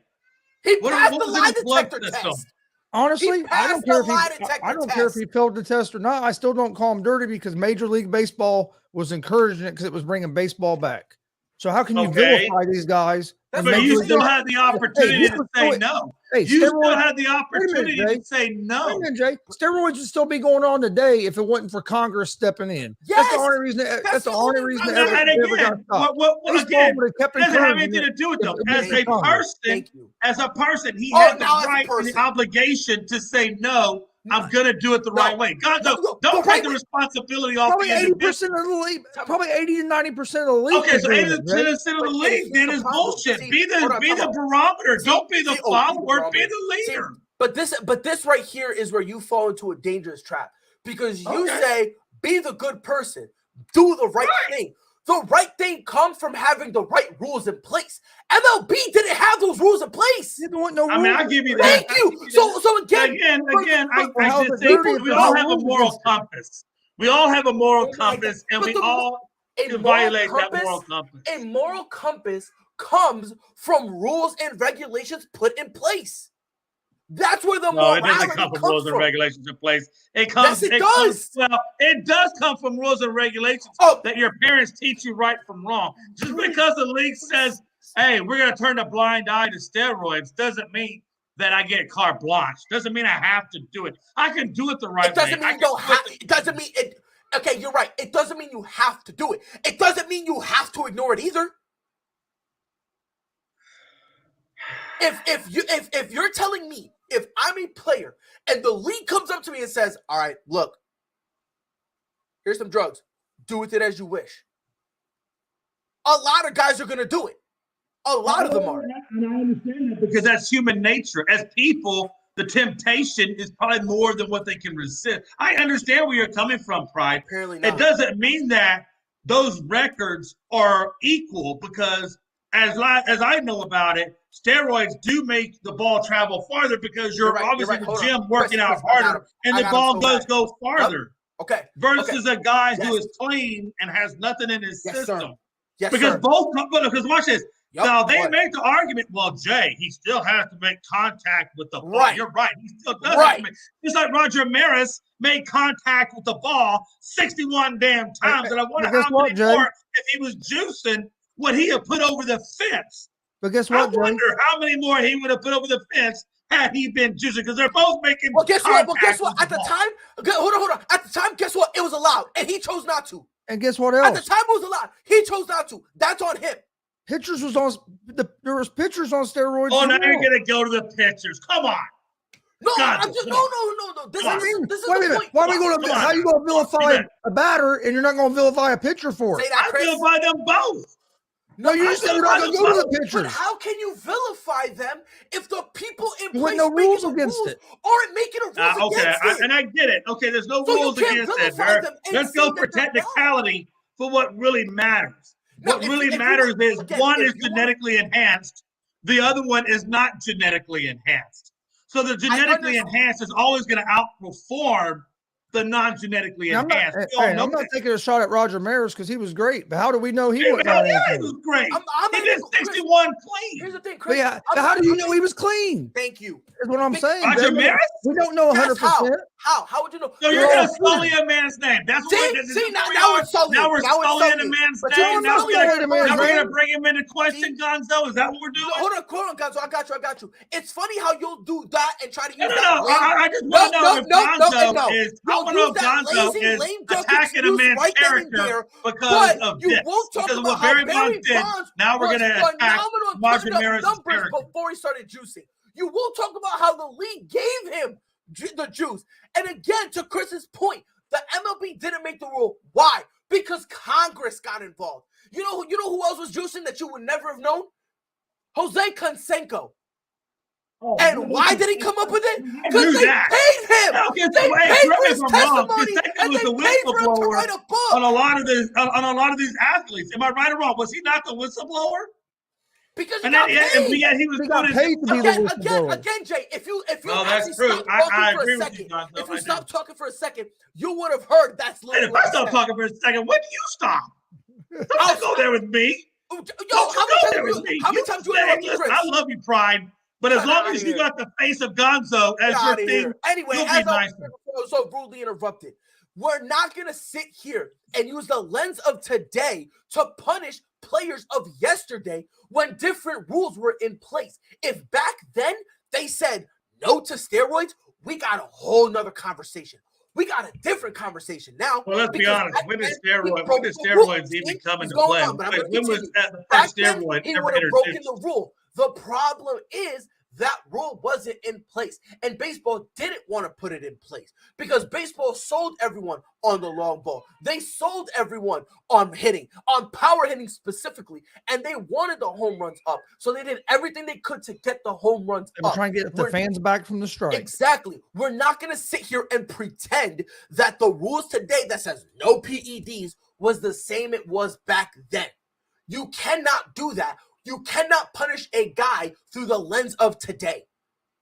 He passed the was in lie his blood detector system? test. Honestly, I don't care if lie detector I don't care if he failed the test or not. I still don't call him dirty because Major League Baseball was encouraging it because it was bringing baseball back. So how can you vilify these guys? But you still had the opportunity to say no. You still had the opportunity to say no. Wait a minute, Jay. Steroids would still be going on today if it wasn't for Congress stepping in. Yes, that's the only reason. That's the only reason. And again, it doesn't have anything to do with them. As a person, he had the right and the obligation to say no. I'm gonna do it the right way. Gonzo, don't take the responsibility off the individual. Probably 80% of the league. Probably 80 to 90% of the league. Okay, so 80% of the league then is bullshit. Be the barometer. Don't be the follower. Be the leader. But this right here is where you fall into a dangerous trap because you say be the good person, do the right thing. The right thing comes from having the right rules in place. MLB didn't have those rules in place. I'll give you that. Thank you. So again, I just think we all have a moral compass. We all have a moral compass, and we all can violate that moral compass. A moral compass comes from rules and regulations put in place. That's where the morality it doesn't come from rules and regulations in place. It comes. Yes, it does. It does come from rules and regulations that your parents teach you right from wrong. Just because the league says, "Hey, we're going to turn a blind eye to steroids," doesn't mean that I get carte blanche. Doesn't mean I have to do it. I can do it the right way. It doesn't mean it doesn't mean it. Okay, you're right. It doesn't mean you have to do it. It doesn't mean you have to ignore it either. If you're telling me, if I'm a player and the league comes up to me and says, all right, look, here's some drugs. Do with it as you wish. A lot of guys are going to do it. A lot of them are. And I understand that because that's human nature. As people, the temptation is probably more than what they can resist. I understand where you're coming from, Pride. Apparently not. It doesn't mean that those records are equal because as I know about it, steroids do make the ball travel farther because you're obviously in the gym working out harder, and the ball does go farther. Okay. Versus a guy who is clean and has nothing in his system. Yes, because sir. Because watch this. Now they make the argument, well, Jay, he still has to make contact with the ball. Right. You're right. He still does have to make. Just like Roger Maris made contact with the ball 61 damn times. And I wonder how many more, if he was juicing, would he have put over the fence? But guess what, I wonder how many more he would have put over the fence had he been juicing, because they're both making contact. Well, guess what? At the time, hold on. At the time, guess what? It was allowed, and he chose not to. And guess what else? At the time, it was allowed. He chose not to. That's on him. Pitchers was on there was pitchers on steroids. Oh, now you're gonna go to the pitchers. Come on. No, I'm just no. This is the point. Why are we going to? How you going to vilify a batter and you're not going to vilify a pitcher for it? Say that, Chris. I vilify them both. No, you just said you're not going to go to the pitchers. But how can you vilify them if the people in place no rules against it aren't making a rules against it? And I get it. Okay, there's no rules against it. Let's go for technicality for what really matters. What really matters is one is genetically enhanced, the other one is not genetically enhanced. So the genetically enhanced is always going to outperform the non-genetically enhanced. I'm not taking a shot at Roger Maris because he was great, but how do we know he wasn't? He was great. He did 61 clean. Here's the thing, Chris. How do you know he was clean? Thank you. Is what I'm saying. Roger Maris? We don't know 100%. How would you know? So you're going to sully a man's name. That's what now we're sullying. Now we're sullying a man's name. Now we're going to bring him into question, Gonzo. Is that what we're doing? Hold on, Gonzo. I got you. It's funny how you'll do that and try to use that. I just want to know if Gonzo is. I want to know if Gonzo is attacking a man's character because of this. Because of what Barry Bonds did. Now we're going to attack Roger Maris' character. Before he started juicing. You will talk about how the league gave him the juice. And again, to Chris's point, the MLB didn't make the rule. Why? Because Congress got involved. You know who else was juicing that you would never have known? Jose Canseco. Oh, and why did he come up with it? Because they paid him. Okay, they paid for his testimony, and they the paid for him to write a book on a lot of these athletes. Am I right or wrong? Was he not the whistleblower? Because he got paid. He was paid to be the whistleblower. Again, Jay, if you no, actually true. stop talking for a second, if you stop talking for a second, you would have heard that's literally. If I stop talking for a second, when do you stop? Don't go there with me. Yo, how many times you interrupt Chris? I love you, Pride. But as long as you got the face of Gonzo as your thing, anyway, you'll as be nicer. So rudely interrupted. We're not going to sit here and use the lens of today to punish players of yesterday when different rules were in place. If back then they said no to steroids, we got a whole nother conversation. We got a different conversation now. Well, let's be honest. When did steroids even come into play? When was the first steroid he ever would have broken introduced? the rule. The problem is that rule wasn't in place, and baseball didn't want to put it in place because baseball sold everyone on the long ball. They sold everyone on hitting, on power hitting specifically, and they wanted the home runs up. So they did everything they could to get the home runs up. They were trying to get the fans back from the strike. Exactly. We're not going to sit here and pretend that the rules today that says no PEDs was the same it was back then. You cannot do that. You cannot punish a guy through the lens of today.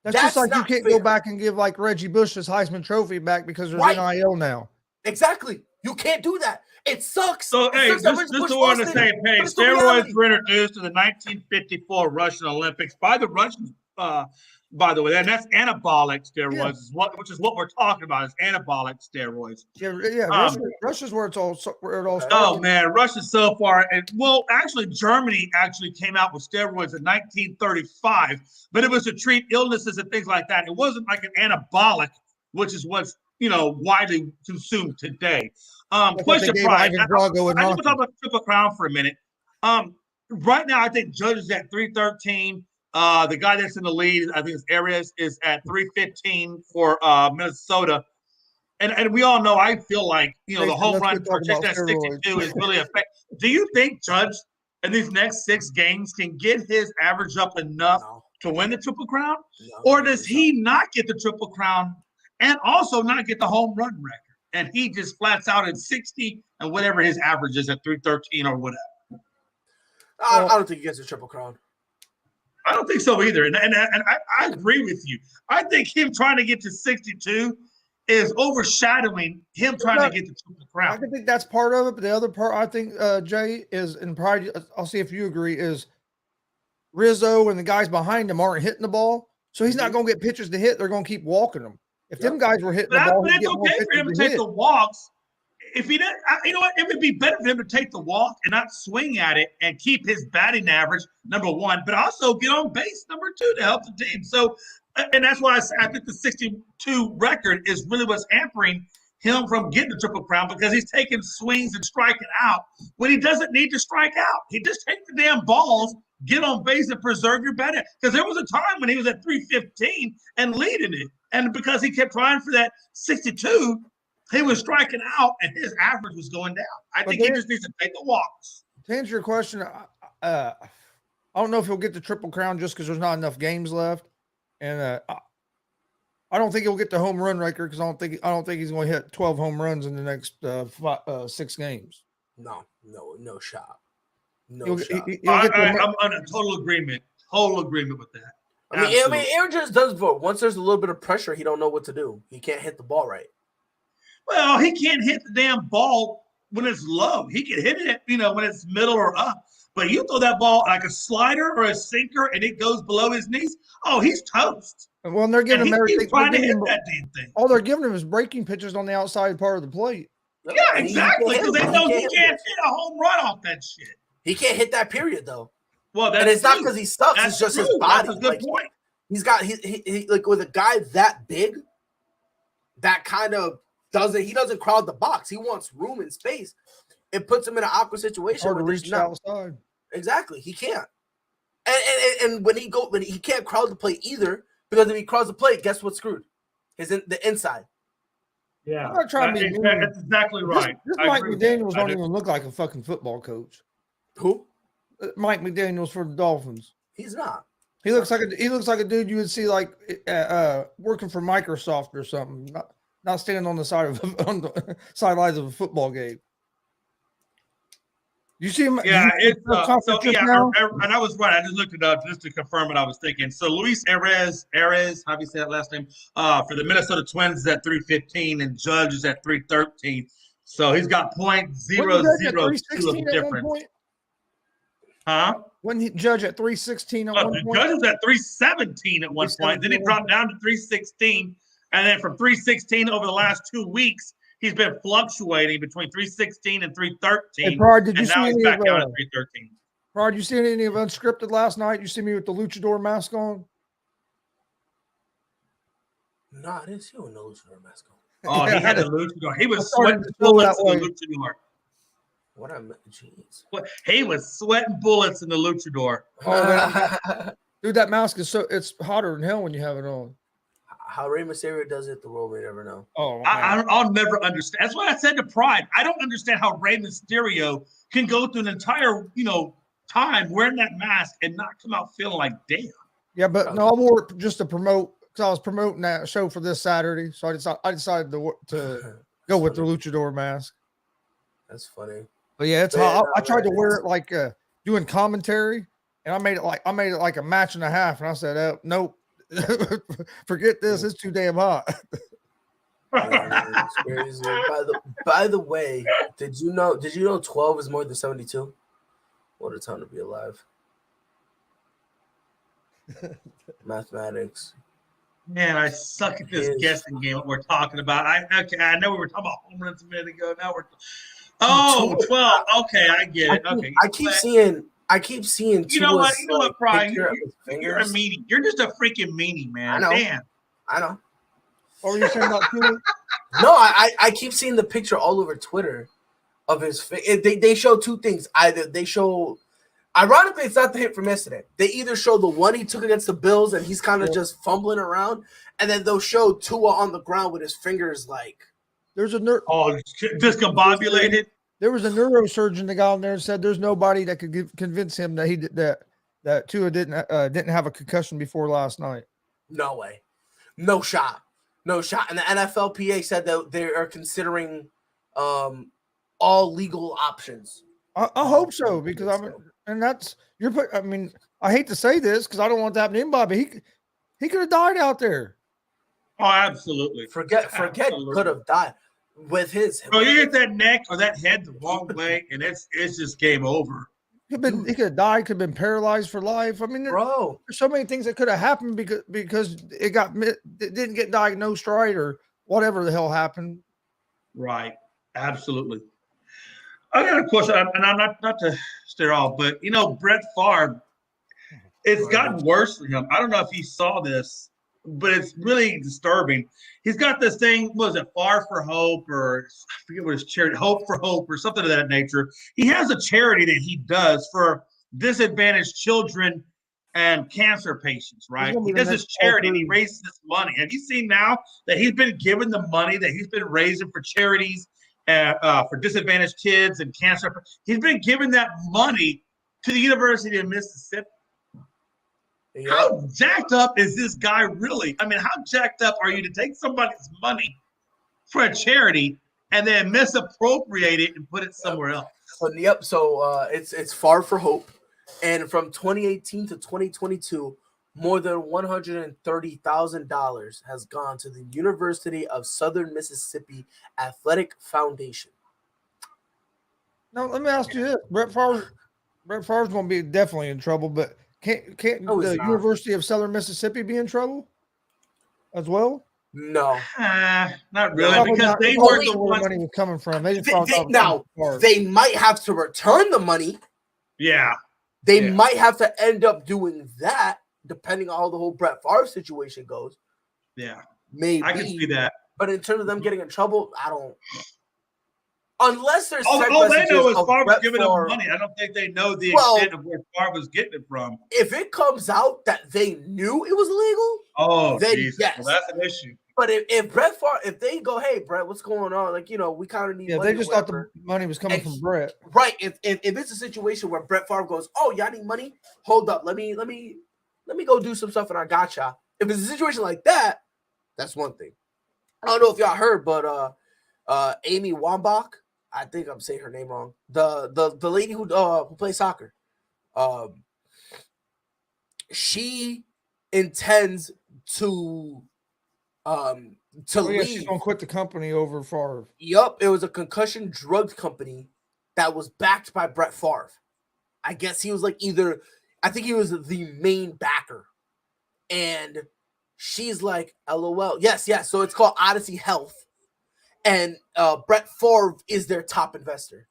That's just like you can't go back and give like Reggie Bush his Heisman Trophy back because there's NIL now. Exactly. You can't do that. It sucks. So, hey, just to want to say, hey, steroids were introduced in the 1954 Russian Olympics by the Russians, by the way, and that's anabolic steroids, which is what we're talking about, is anabolic steroids. Russia's where it all started. Oh man, Russia's so far. Actually, Germany actually came out with steroids in 1935, but it was to treat illnesses and things like that. It wasn't like an anabolic, which is what's widely consumed today. Question, Brian. I just want to talk about Triple Crown for a minute. Right now, I think Judge is at 313. The guy that's in the lead, I think it's Arias, is at 315 for Minnesota. And we all know, I feel like, the home run projection at 62 is really effective. Do you think Judge in these next 6 games can get his average up enough to win the Triple Crown? Or does he not get the Triple Crown and also not get the home run record? And he just flats out at 60 and whatever his average is at 313 or whatever. I don't think he gets a Triple Crown. I don't think so either. And I agree with you. I think him trying to get to 62 is overshadowing him trying to get the Triple Crown. I think that's part of it. But the other part, I think, Jay, is, and probably, I'll see if you agree, is Rizzo and the guys behind him aren't hitting the ball. So he's not going to get pitches to hit. They're going to keep walking them. If them guys were hitting the ball, but it's okay for him to take the walks. If he didn't, you know what? It would be better for him to take the walk and not swing at it and keep his batting average, number one, but also get on base, number two, to help the team. So, and that's why I think the 62 record is really what's hampering him from getting the Triple Crown, because he's taking swings and striking out when he doesn't need to strike out. He just take the damn balls, get on base, and preserve your batting. Because there was a time when he was at 315 and leading it. And because he kept trying for that 62, he was striking out, and his average was going down. I think he just needs to take the walks. To answer your question, I don't know if he'll get the Triple Crown just because there's not enough games left, and I don't think he'll get the home run record because I don't think he's going to hit 12 home runs in the next 6 games. No shot. I'm in total agreement. Total agreement with that. I mean, Aaron just does vote. Once there's a little bit of pressure, he don't know what to do. He can't hit the ball right. Well, he can't hit the damn ball when it's low. He can hit it, when it's middle or up. But you throw that ball like a slider or a sinker and it goes below his knees, he's toast. Well, and they're giving him everything. Trying to hit that damn thing. All they're giving him is breaking pitches on the outside part of the plate. Yeah, exactly. Because they know he can't hit a home run off that shit. He can't hit that period, though. Well, and it's not because he sucks. It's just his body. That's a good point. He's got he like with a guy that big, that kind of doesn't crowd the box. He wants room and space. It puts him in an awkward situation. Hard to reach outside. Exactly, he can't. And when he can't crowd the plate either, because if he crowds the plate, guess what's screwed? The inside. Yeah, I'm not trying to be mean. that's exactly right. This I Mike agree with that. McDaniels don't even look like a fucking football coach. Who? Mike McDaniels for the Dolphins. He's not. He looks like a dude you would see like working for Microsoft or something, not standing on the sidelines of a football game. You see him? Yeah, it's now? and I was right. I just looked it up just to confirm what I was thinking. So Luis Ariz, how do you say that last name? For the Minnesota Twins is at 315 and Judge is at 313. So he's got .002 of difference. Huh? When he Judge at 316 at one point? Judge was at 317 at one point. Then he dropped down to 316. And then from 316 over the last 2 weeks, he's been fluctuating between 316 and 313. Hey, Pride, did you see now he's any back of, down at 313. Pride, you see any of Unscripted last night? You see me with the luchador mask on? No, I didn't see you with no luchador mask on. Oh, he had a luchador. He was sweating bullets in the luchador. What I meant, jeez. He was sweating bullets in the luchador. Oh, dude, that mask is it's hotter than hell when you have it on. How Rey Mysterio does it, the world may never know. Oh, I'll never understand. That's what I said to Pride. I don't understand how Rey Mysterio can go through an entire, time wearing that mask and not come out feeling like damn. Yeah, but no, I wore it just to promote because I was promoting that show for this Saturday, so I decided to go with the luchador mask. That's funny. But yeah, it's hot. I tried to wear it like doing commentary, and I made it like a match and a half, and I said, oh, nope. Forget this. It's too damn hot. It's crazy. By the way, did you know 12 is more than 72? What a time to be alive. Mathematics. Man, I suck at this guessing game that we're talking about. I know we were talking about home runs a minute ago. Now we're 12. Okay, I get it. Okay. I keep seeing you know what, Brian? You're a meanie. You're just a freaking meanie, man. I know. What were you saying about Tua? No, I keep seeing the picture all over Twitter of his face. They show two things. Either they show, ironically, it's not the hit from yesterday. They either show the one he took against the Bills and he's kind of just fumbling around, and then they'll show Tua on the ground with his fingers like. There's a discombobulated. There was a neurosurgeon that got on there and said there's nobody that could convince him that that Tua didn't have a concussion before last night. No way, no shot. And the NFLPA said that they are considering all legal options. I hope so because I hate to say this because I don't want that to happen to anybody, but he could have died out there. Oh, absolutely. Forget could have died. With his, you hit that neck or that head the wrong way, and it's just game over. He could have died, could have been paralyzed for life. I mean, there's so many things that could have happened because it didn't get diagnosed right or whatever the hell happened. Right, absolutely. I got a question, and I'm not to stare off, but Brett Favre, it's gotten worse for him. I don't know if you saw this, but it's really disturbing. He's got this thing, was it Far for Hope, or I forget what his charity, Hope for Hope, or something of that nature. He has a charity that he does for disadvantaged children and cancer patients, right? He does this charity and he raises this money. Have you seen now that he's been given the money that he's been raising for charities for disadvantaged kids and cancer? He's been giving that money to the University of Mississippi. Yep. How jacked up is this guy really? I mean, how jacked up are you to take somebody's money for a charity and then misappropriate it and put it somewhere else? So it's Far for Hope, and from 2018 to 2022, more than $130,000 has gone to the University of Southern Mississippi Athletic Foundation. Now, let me ask you this: Brett Favre's going to be definitely in trouble, but. Can't the University of Southern Mississippi be in trouble as well? No, not really, because they were the ones money was coming from. They might have to return the money. Yeah, they might have to end up doing that, depending on how the whole Brett Favre situation goes. Yeah, maybe I can see that. But in terms of them getting in trouble, I don't. Unless there's all they know is Favre was giving them money. I don't think they know the extent of where Favre was getting it from. If it comes out that they knew it was illegal, then yes. Well, that's an issue. But if Brett Favre, if they go, hey Brett, what's going on? Like, we kind of need money. They just thought the money was coming from Brett. Right. If it's a situation where Brett Favre goes, oh, y'all need money? Hold up. Let me go do some stuff and I gotcha. If it's a situation like that, that's one thing. I don't know if y'all heard, but Amy Wambach, I think I'm saying her name wrong. The lady who plays soccer. She intends to leave. She's gonna quit the company over Favre. Yup, it was a concussion drug company that was backed by Brett Favre. I guess he was like I think he was the main backer. And she's like, LOL. Yes. So it's called Odyssey Health. And Brett Favre is their top investor.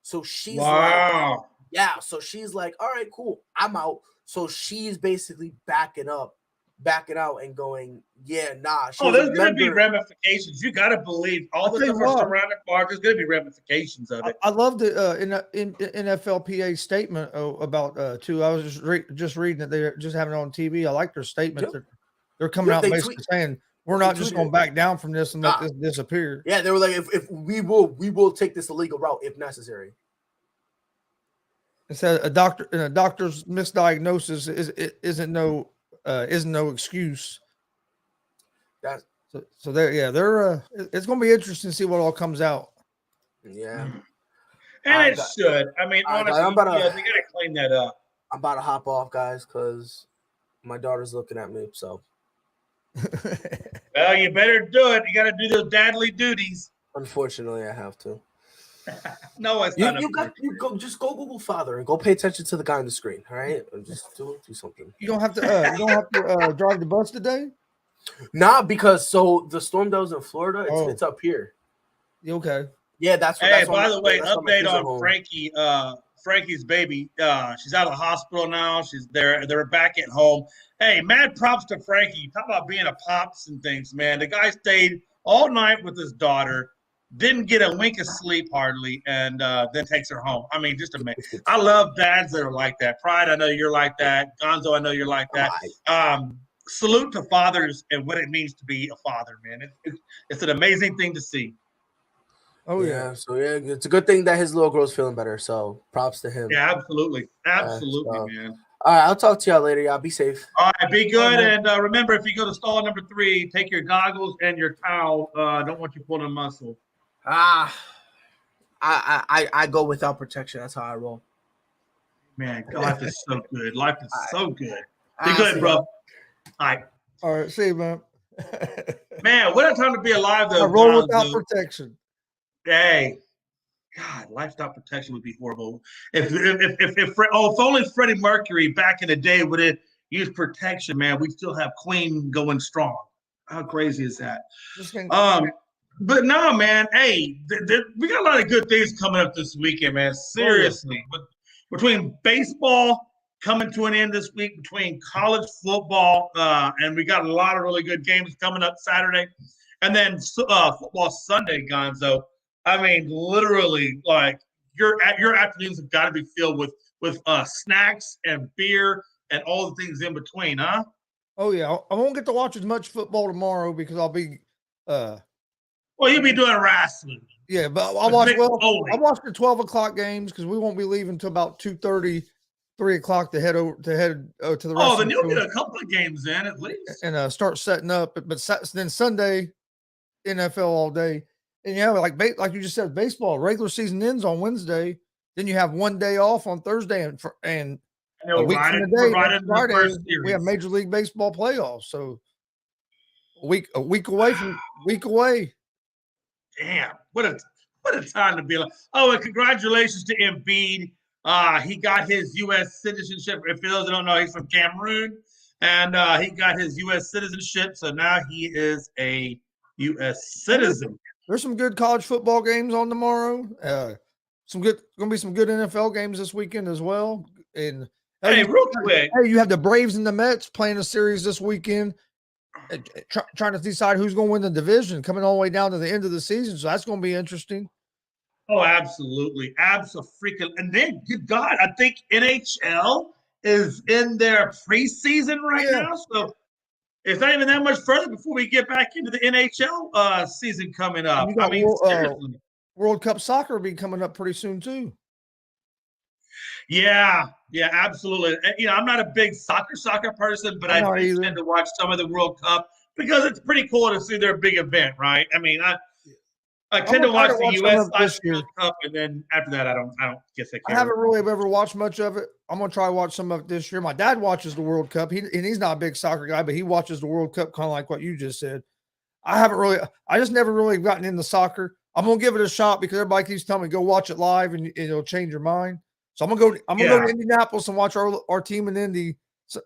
So she's like, so she's like, all right, cool. I'm out. So she's basically backing out and going, yeah, nah. There's going to be ramifications. You got to believe all the stuff surrounding Favre. There's going to be ramifications of it. I love the in NFLPA statement about too. I was just reading it. They're just having it on TV. I like their statement. Yep. They're coming out basically saying we're not just going back down from this and let this disappear. Yeah, they were like, if we will take this illegal route if necessary. It said a doctor's misdiagnosis isn't no excuse. That's so they're it's going to be interesting to see what all comes out. Yeah, and it should. I mean, honestly, they got to clean that up. I'm about to hop off, guys, because my daughter's looking at me. So, well, you better do it. You got to do those dadly duties. Unfortunately, I have to. No, it's not. Just go Google father and go pay attention to the guy on the screen. All right, and just do something. You don't have to. Drive the bus today. Nah, because the storm that was in Florida, it's up here. Okay. Yeah, that's. Hey, by the way, update on Frankie. Frankie's baby. She's out of the hospital now. They're back at home. Hey, mad props to Frankie. Talk about being a pops and things, man. The guy stayed all night with his daughter. Didn't get a wink of sleep hardly, and then takes her home. I mean, just amazing. I love dads that are like that. Pride, I know you're like that. Gonzo, I know you're like that. Salute to fathers and what it means to be a father, man. It's an amazing thing to see. Oh, yeah. So, it's a good thing that his little girl's feeling better. So, props to him. Yeah, absolutely. Absolutely, man. All right, I'll talk to y'all later. Y'all be safe. All right, be good. And remember, if you go to stall number 3, take your goggles and your towel. Don't want you pulling a muscle. I go without protection. That's how I roll. Man, life is so good. Life is so good. Be good, bro. All right. See you, man. Man, what a time to be alive, though. I roll without protection. Hey, God, life without protection would be horrible. If only Freddie Mercury back in the day would have used protection, man, we'd still have Queen going strong. How crazy is that? But no, man, hey, we got a lot of good things coming up this weekend, man. Seriously. Between baseball coming to an end this week, between college football, and we got a lot of really good games coming up Saturday. And then football Sunday, Gonzo. I mean, literally, like, your afternoons have got to be filled with snacks and beer and all the things in between, huh? Oh, yeah. I won't get to watch as much football tomorrow because I'll be well, you'll be doing wrestling. Yeah, but I'll watch the 12 o'clock games because we won't be leaving until about 2:30, 3 o'clock to head to the wrestling. Oh, then you'll get a couple of games in at least. And start setting up. But then Sunday, NFL all day. And like you just said, baseball, regular season ends on Wednesday. Then you have one day off on Thursday and a week from today, Friday, we have Major League Baseball playoffs. So a week away. Damn, what a time to be alive. Oh, and congratulations to Embiid. He got his U.S. citizenship. If those that don't know, he's from Cameroon, and he got his U.S. citizenship. So now he is a U.S. citizen. There's some good college football games on tomorrow. Going to be some good NFL games this weekend as well. And real quick, you have the Braves and the Mets playing a series this weekend. Trying to decide who's going to win the division, coming all the way down to the end of the season. So that's going to be interesting. Oh, absolutely. Absolutely. And then, good God, I think NHL is in their preseason right now. So it's not even that much further before we get back into the NHL season coming up. You got I mean, seriously. World Cup soccer will be coming up pretty soon too. Yeah, absolutely. I'm not a big soccer person, but I do tend to watch some of the World Cup because it's pretty cool to see their big event, right? I mean, I tend to watch the U.S. side of the World Cup, and then after that, I don't guess I care. I haven't really ever watched much of it. I'm gonna try to watch some of it this year. My dad watches the World Cup. He's not a big soccer guy, but he watches the World Cup kind of like what you just said. I just never really gotten into soccer. I'm gonna give it a shot because everybody keeps telling me go watch it live and it'll change your mind. So I'm gonna go to Indianapolis and watch our team in Indy.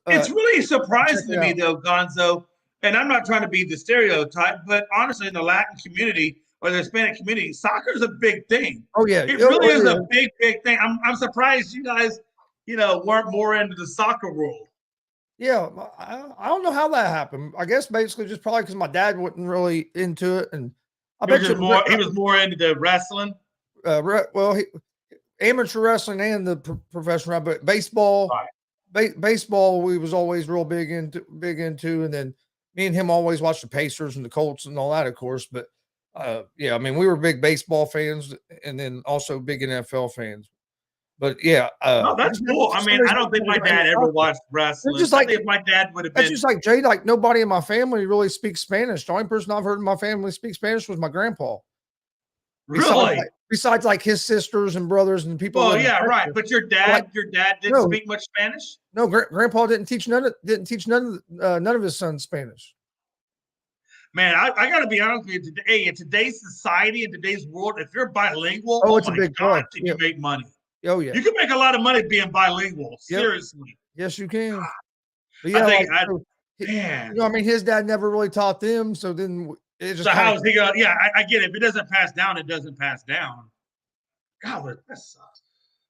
It's really surprising to me though, Gonzo, and I'm not trying to be the stereotype, but honestly, in the Latin community or the Hispanic community, soccer is a big thing. Oh yeah, it really is a big thing. I'm surprised you guys, weren't more into the soccer world. Yeah, I don't know how that happened. I guess basically just probably because my dad wasn't really into it, and I bet you he was more into the wrestling. Amateur wrestling and the professional, but baseball. Right. Baseball, we was always real big into, and then me and him always watched the Pacers and the Colts and all that, of course. But I mean, we were big baseball fans, and then also big NFL fans. But yeah, no, that's cool. I mean, I don't think my dad ever watched wrestling. Just like if my dad would have been. That's just like Jay. Like nobody in my family really speaks Spanish. The only person I've heard in my family speak Spanish was my grandpa. Really? Besides like his sisters and brothers and people. Oh yeah, right. But your dad didn't speak much Spanish. No, Grandpa didn't teach none of his sons Spanish. Man, I got to be honest with you. Today, in today's society, in today's world, if you're bilingual, it's a big plus. You make money. Oh yeah, you can make a lot of money being bilingual. Seriously. Yes, you can. But yeah, I mean, his dad never really taught them, so then. So how is he going? Yeah, I get it. If it doesn't pass down, it doesn't pass down. God, that sucks.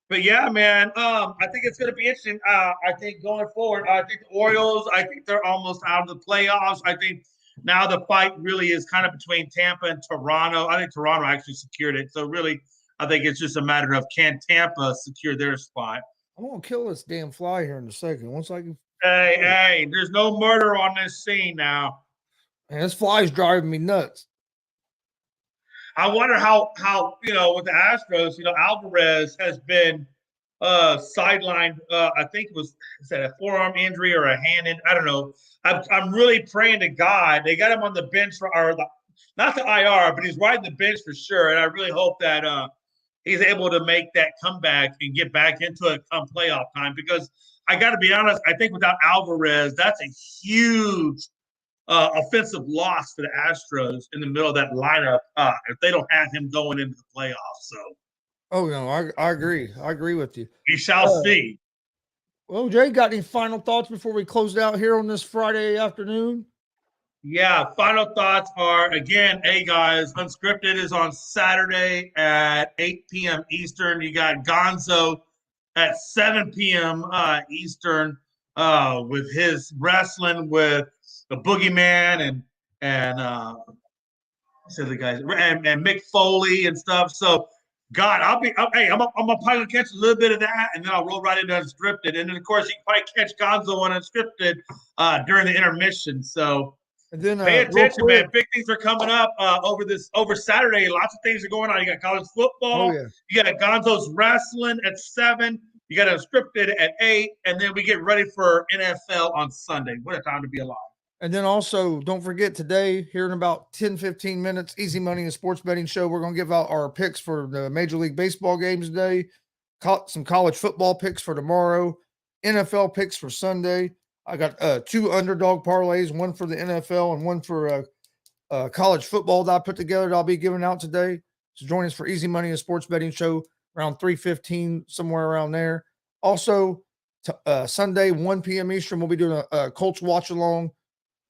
But yeah, man, I think it's going to be interesting. I think going forward, I think the Orioles, I think they're almost out of the playoffs. I think now the fight really is kind of between Tampa and Toronto. I think Toronto actually secured it. So really, I think it's just a matter of can Tampa secure their spot. I'm going to kill this damn fly here in a second. Once I can. Hey, there's no murder on this scene now. And this fly's driving me nuts. I wonder how with the Astros, Alvarez has been sidelined. I think it was a forearm injury or a hand injury. I don't know. I'm really praying to God. They got him on the bench not the IR, but he's riding the bench for sure. And I really hope that he's able to make that comeback and get back into it come playoff time. Because I got to be honest, I think without Alvarez, that's a huge offensive loss for the Astros in the middle of that lineup if they don't have him going into the playoffs. So, oh no, I agree. I agree with you. We shall see. Well, Jay, got any final thoughts before we close out here on this Friday afternoon? Yeah, final thoughts are again, hey guys, Unscripted is on Saturday at 8 p.m. Eastern. You got Gonzo at 7 p.m. Eastern with his wrestling with the Boogeyman and the guys and Mick Foley and stuff. So, God, I'm gonna probably catch a little bit of that, and then I'll roll right into Unscripted, and then of course you can probably catch Gonzo on Unscripted during the intermission. So, and then pay attention, man. Big things are coming up over Saturday. Lots of things are going on. You got college football. Oh, yeah. You got Gonzo's wrestling at 7. You got Unscripted at 8, and then we get ready for NFL on Sunday. What a time to be alive. And then also, don't forget today, here in about 10, 15 minutes, Easy Money and Sports Betting Show. We're going to give out our picks for the Major League Baseball games today, some college football picks for tomorrow, NFL picks for Sunday. I got 2 underdog parlays, one for the NFL and one for college football that I put together that I'll be giving out today. So join us for Easy Money and Sports Betting Show around 3:15, somewhere around there. Also, Sunday, 1 p.m. Eastern, we'll be doing a Colts watch along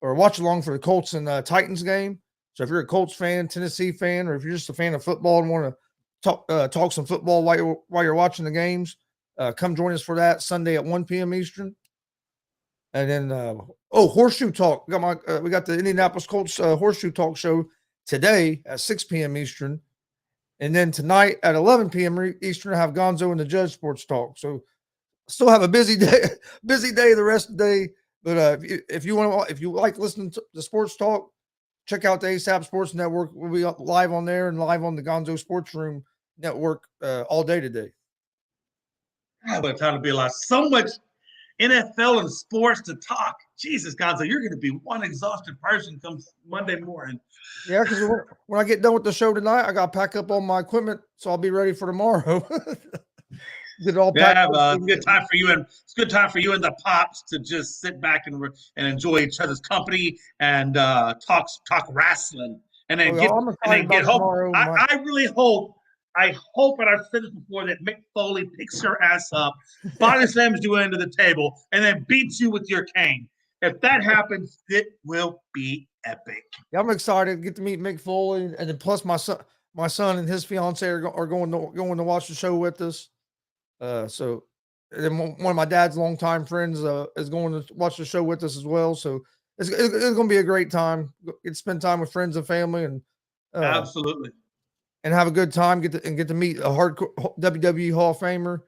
for the Colts and Titans game. So if you're a Colts fan, Tennessee fan, or if you're just a fan of football and want to talk some football while you're watching the games, come join us for that Sunday at 1 p.m. Eastern. And then, Horseshoe Talk. We got the Indianapolis Colts Horseshoe Talk show today at 6 p.m. Eastern. And then tonight at 11 p.m. Eastern, I have Gonzo and the Judge Sports Talk. So still have a busy day the rest of the day But if you like listening to the sports talk, check out the ASAP Sports Network. We'll be live on there and live on the Gonzo Sports Room Network all day today. But time to be alive. So much NFL and sports to talk. Jesus, Gonzo, you're going to be one exhausted person come Monday morning. Yeah, because when I get done with the show tonight, I got to pack up all my equipment, so I'll be ready for tomorrow. Get it all packed. Yeah, it's good time for you, and it's good time for you and the pops to just sit back and enjoy each other's company and talk wrestling, and then get home. I really hope. I hope, and I've said this before, that Mick Foley picks your ass up, body slams you into the table, and then beats you with your cane. If that happens, it will be epic. Yeah, I'm excited to get to meet Mick Foley, and then plus my son and his fiance are going to watch the show with us. So, and then one of my dad's longtime friends is going to watch the show with us as well. So it's going to be a great time. Get to spend time with friends and family, and absolutely. And have a good time. Get to meet a hardcore WWE Hall of Famer.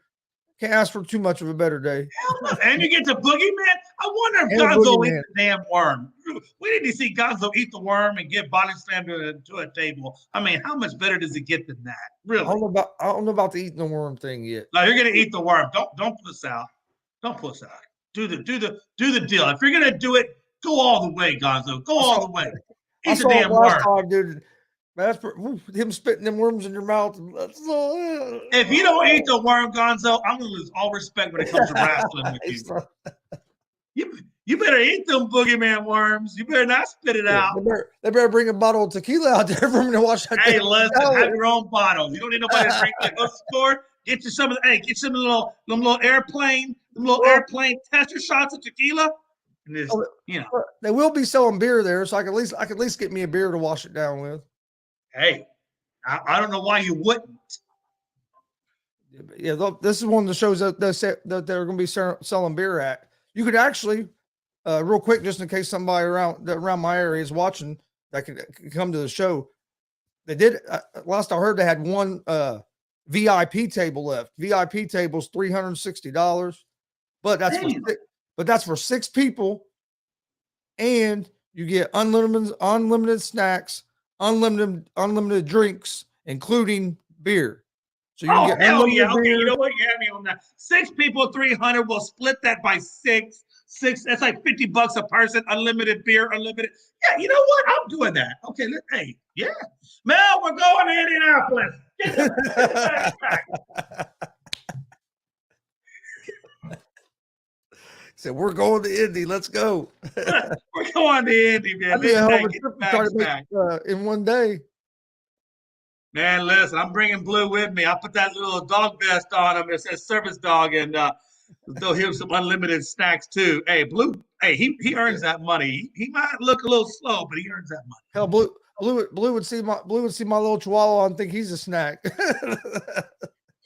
Can't ask for too much of a better day. And you get the boogeyman. I wonder if Gonzo eats the damn worm. We need to see Gonzo eat the worm and get body slammed to a table. I mean, how much better does it get than that? Really? I don't know about the eating the worm thing yet. No, you're gonna eat the worm. Don't puss out. Don't puss out. Do the deal. If you're gonna do it, go all the way, Gonzo. Go all the way. Eat the damn worm. Time, dude. That's him spitting them worms in your mouth. If you don't eat the worm, Gonzo, I'm gonna lose all respect when it comes to wrestling with you. You better eat them boogeyman worms. You better not spit it out. They better bring a bottle of tequila out there for me to wash that. Hey, listen, have your own bottle. You don't need nobody to drink that. Go to the store, get you some of the. Hey, get some of the little airplane tester shots of tequila. And this, they will be selling beer there, so I can at least get me a beer to wash it down with. Hey, I don't know why you wouldn't. Yeah, this is one of the shows that they're going to be selling beer at. You could actually, real quick, just in case somebody around my area is watching that could come to the show. They did. Last I heard, they had one VIP table left. VIP table's $360, but that's for 6 people, and you get unlimited snacks. Unlimited drinks, including beer. So you can get unlimited beer. Okay, you know what? You have me on that. 6 people, 300. We'll split that by 6. That's like $50 a person. Unlimited beer, unlimited. Yeah, you know what? I'm doing that. Okay, hey, yeah. Mel, we're going to Indianapolis. Get the backpack. Said we're going to Indy. Let's go. We're going to Indy, man. In one day. Man, listen, I'm bringing Blue with me. I'll put that little dog vest on him. It says service dog, and they'll give him some unlimited snacks too. Hey, Blue, hey, he earns that money. He might look a little slow, but he earns that money. Hell, Blue would see my little Chihuahua and think he's a snack.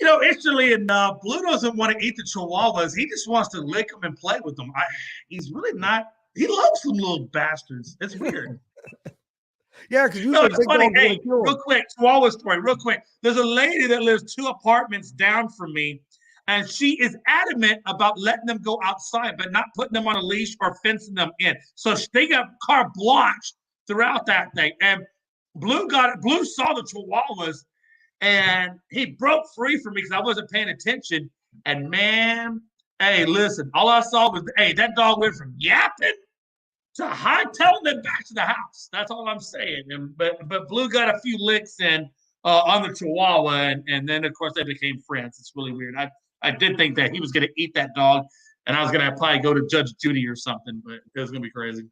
Interestingly enough, Blue doesn't want to eat the Chihuahuas. He just wants to lick them and play with them. He's really not. He loves them little bastards. It's weird. Yeah, because it's funny. Hey, real quick, Chihuahua story, real quick. There's a lady that lives 2 apartments down from me, and she is adamant about letting them go outside, but not putting them on a leash or fencing them in. So they got carte blanche throughout that thing. And Blue saw the Chihuahuas. And he broke free from me because I wasn't paying attention. And man, hey, listen, all I saw was, that dog went from yapping to hightailing it back to the house. That's all I'm saying. But Blue got a few licks in on the Chihuahua, and then of course they became friends. It's really weird. I did think that he was going to eat that dog, and I was going to probably go to Judge Judy or something, but it was going to be crazy.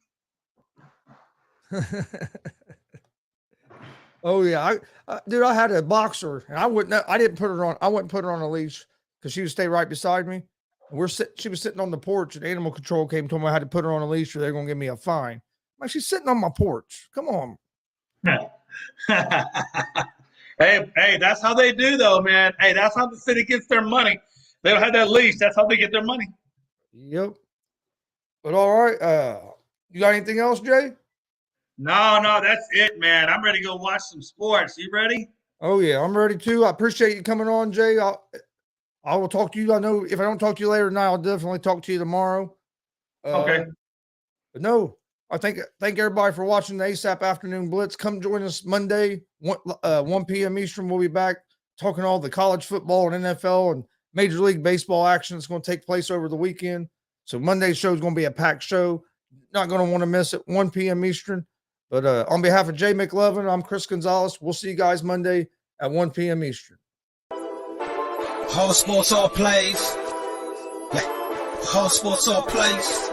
Oh yeah, dude, I had a boxer, and I didn't put her on. I wouldn't put her on a leash because she would stay right beside me. And she was sitting on the porch, and animal control came and told me I had to put her on a leash, or they're gonna give me a fine. I'm like, she's sitting on my porch. Come on. Hey, that's how they do, though, man. Hey, that's how the city gets their money. They don't have that leash. That's how they get their money. Yep. But all right, you got anything else, Jay? No, that's it, man. I'm ready to go watch some sports. You ready? Oh yeah, I'm ready too. I appreciate you coming on, Jay. I will talk to you. I know if I don't talk to you later tonight, I'll definitely talk to you tomorrow. Okay. But no, I thank everybody for watching the ASAP Afternoon Blitz. Come join us Monday, 1 p.m. Eastern. We'll be back talking all the college football and NFL and Major League Baseball action that's going to take place over the weekend. So Monday's show is going to be a packed show. Not going to want to miss it, 1 p.m. Eastern. But on behalf of Jay McLovin, I'm Chris Gonzalez. We'll see you guys Monday at 1 p.m. Eastern. Whole sports, all plays. Yeah. Whole sports, all plays.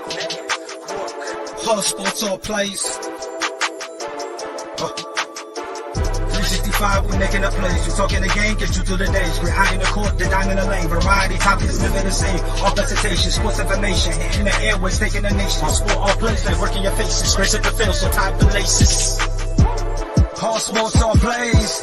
Whole sports, all plays. 365, we making a plays. We talking the game, get you through the days. We're high in the court, the dime in the lane. Variety topics, living the same. All presentation, sports information. Hitting the airways, taking the nation. All sport, all plays, like working your faces. Grace at the field, so tie the laces. Whole sports, all plays.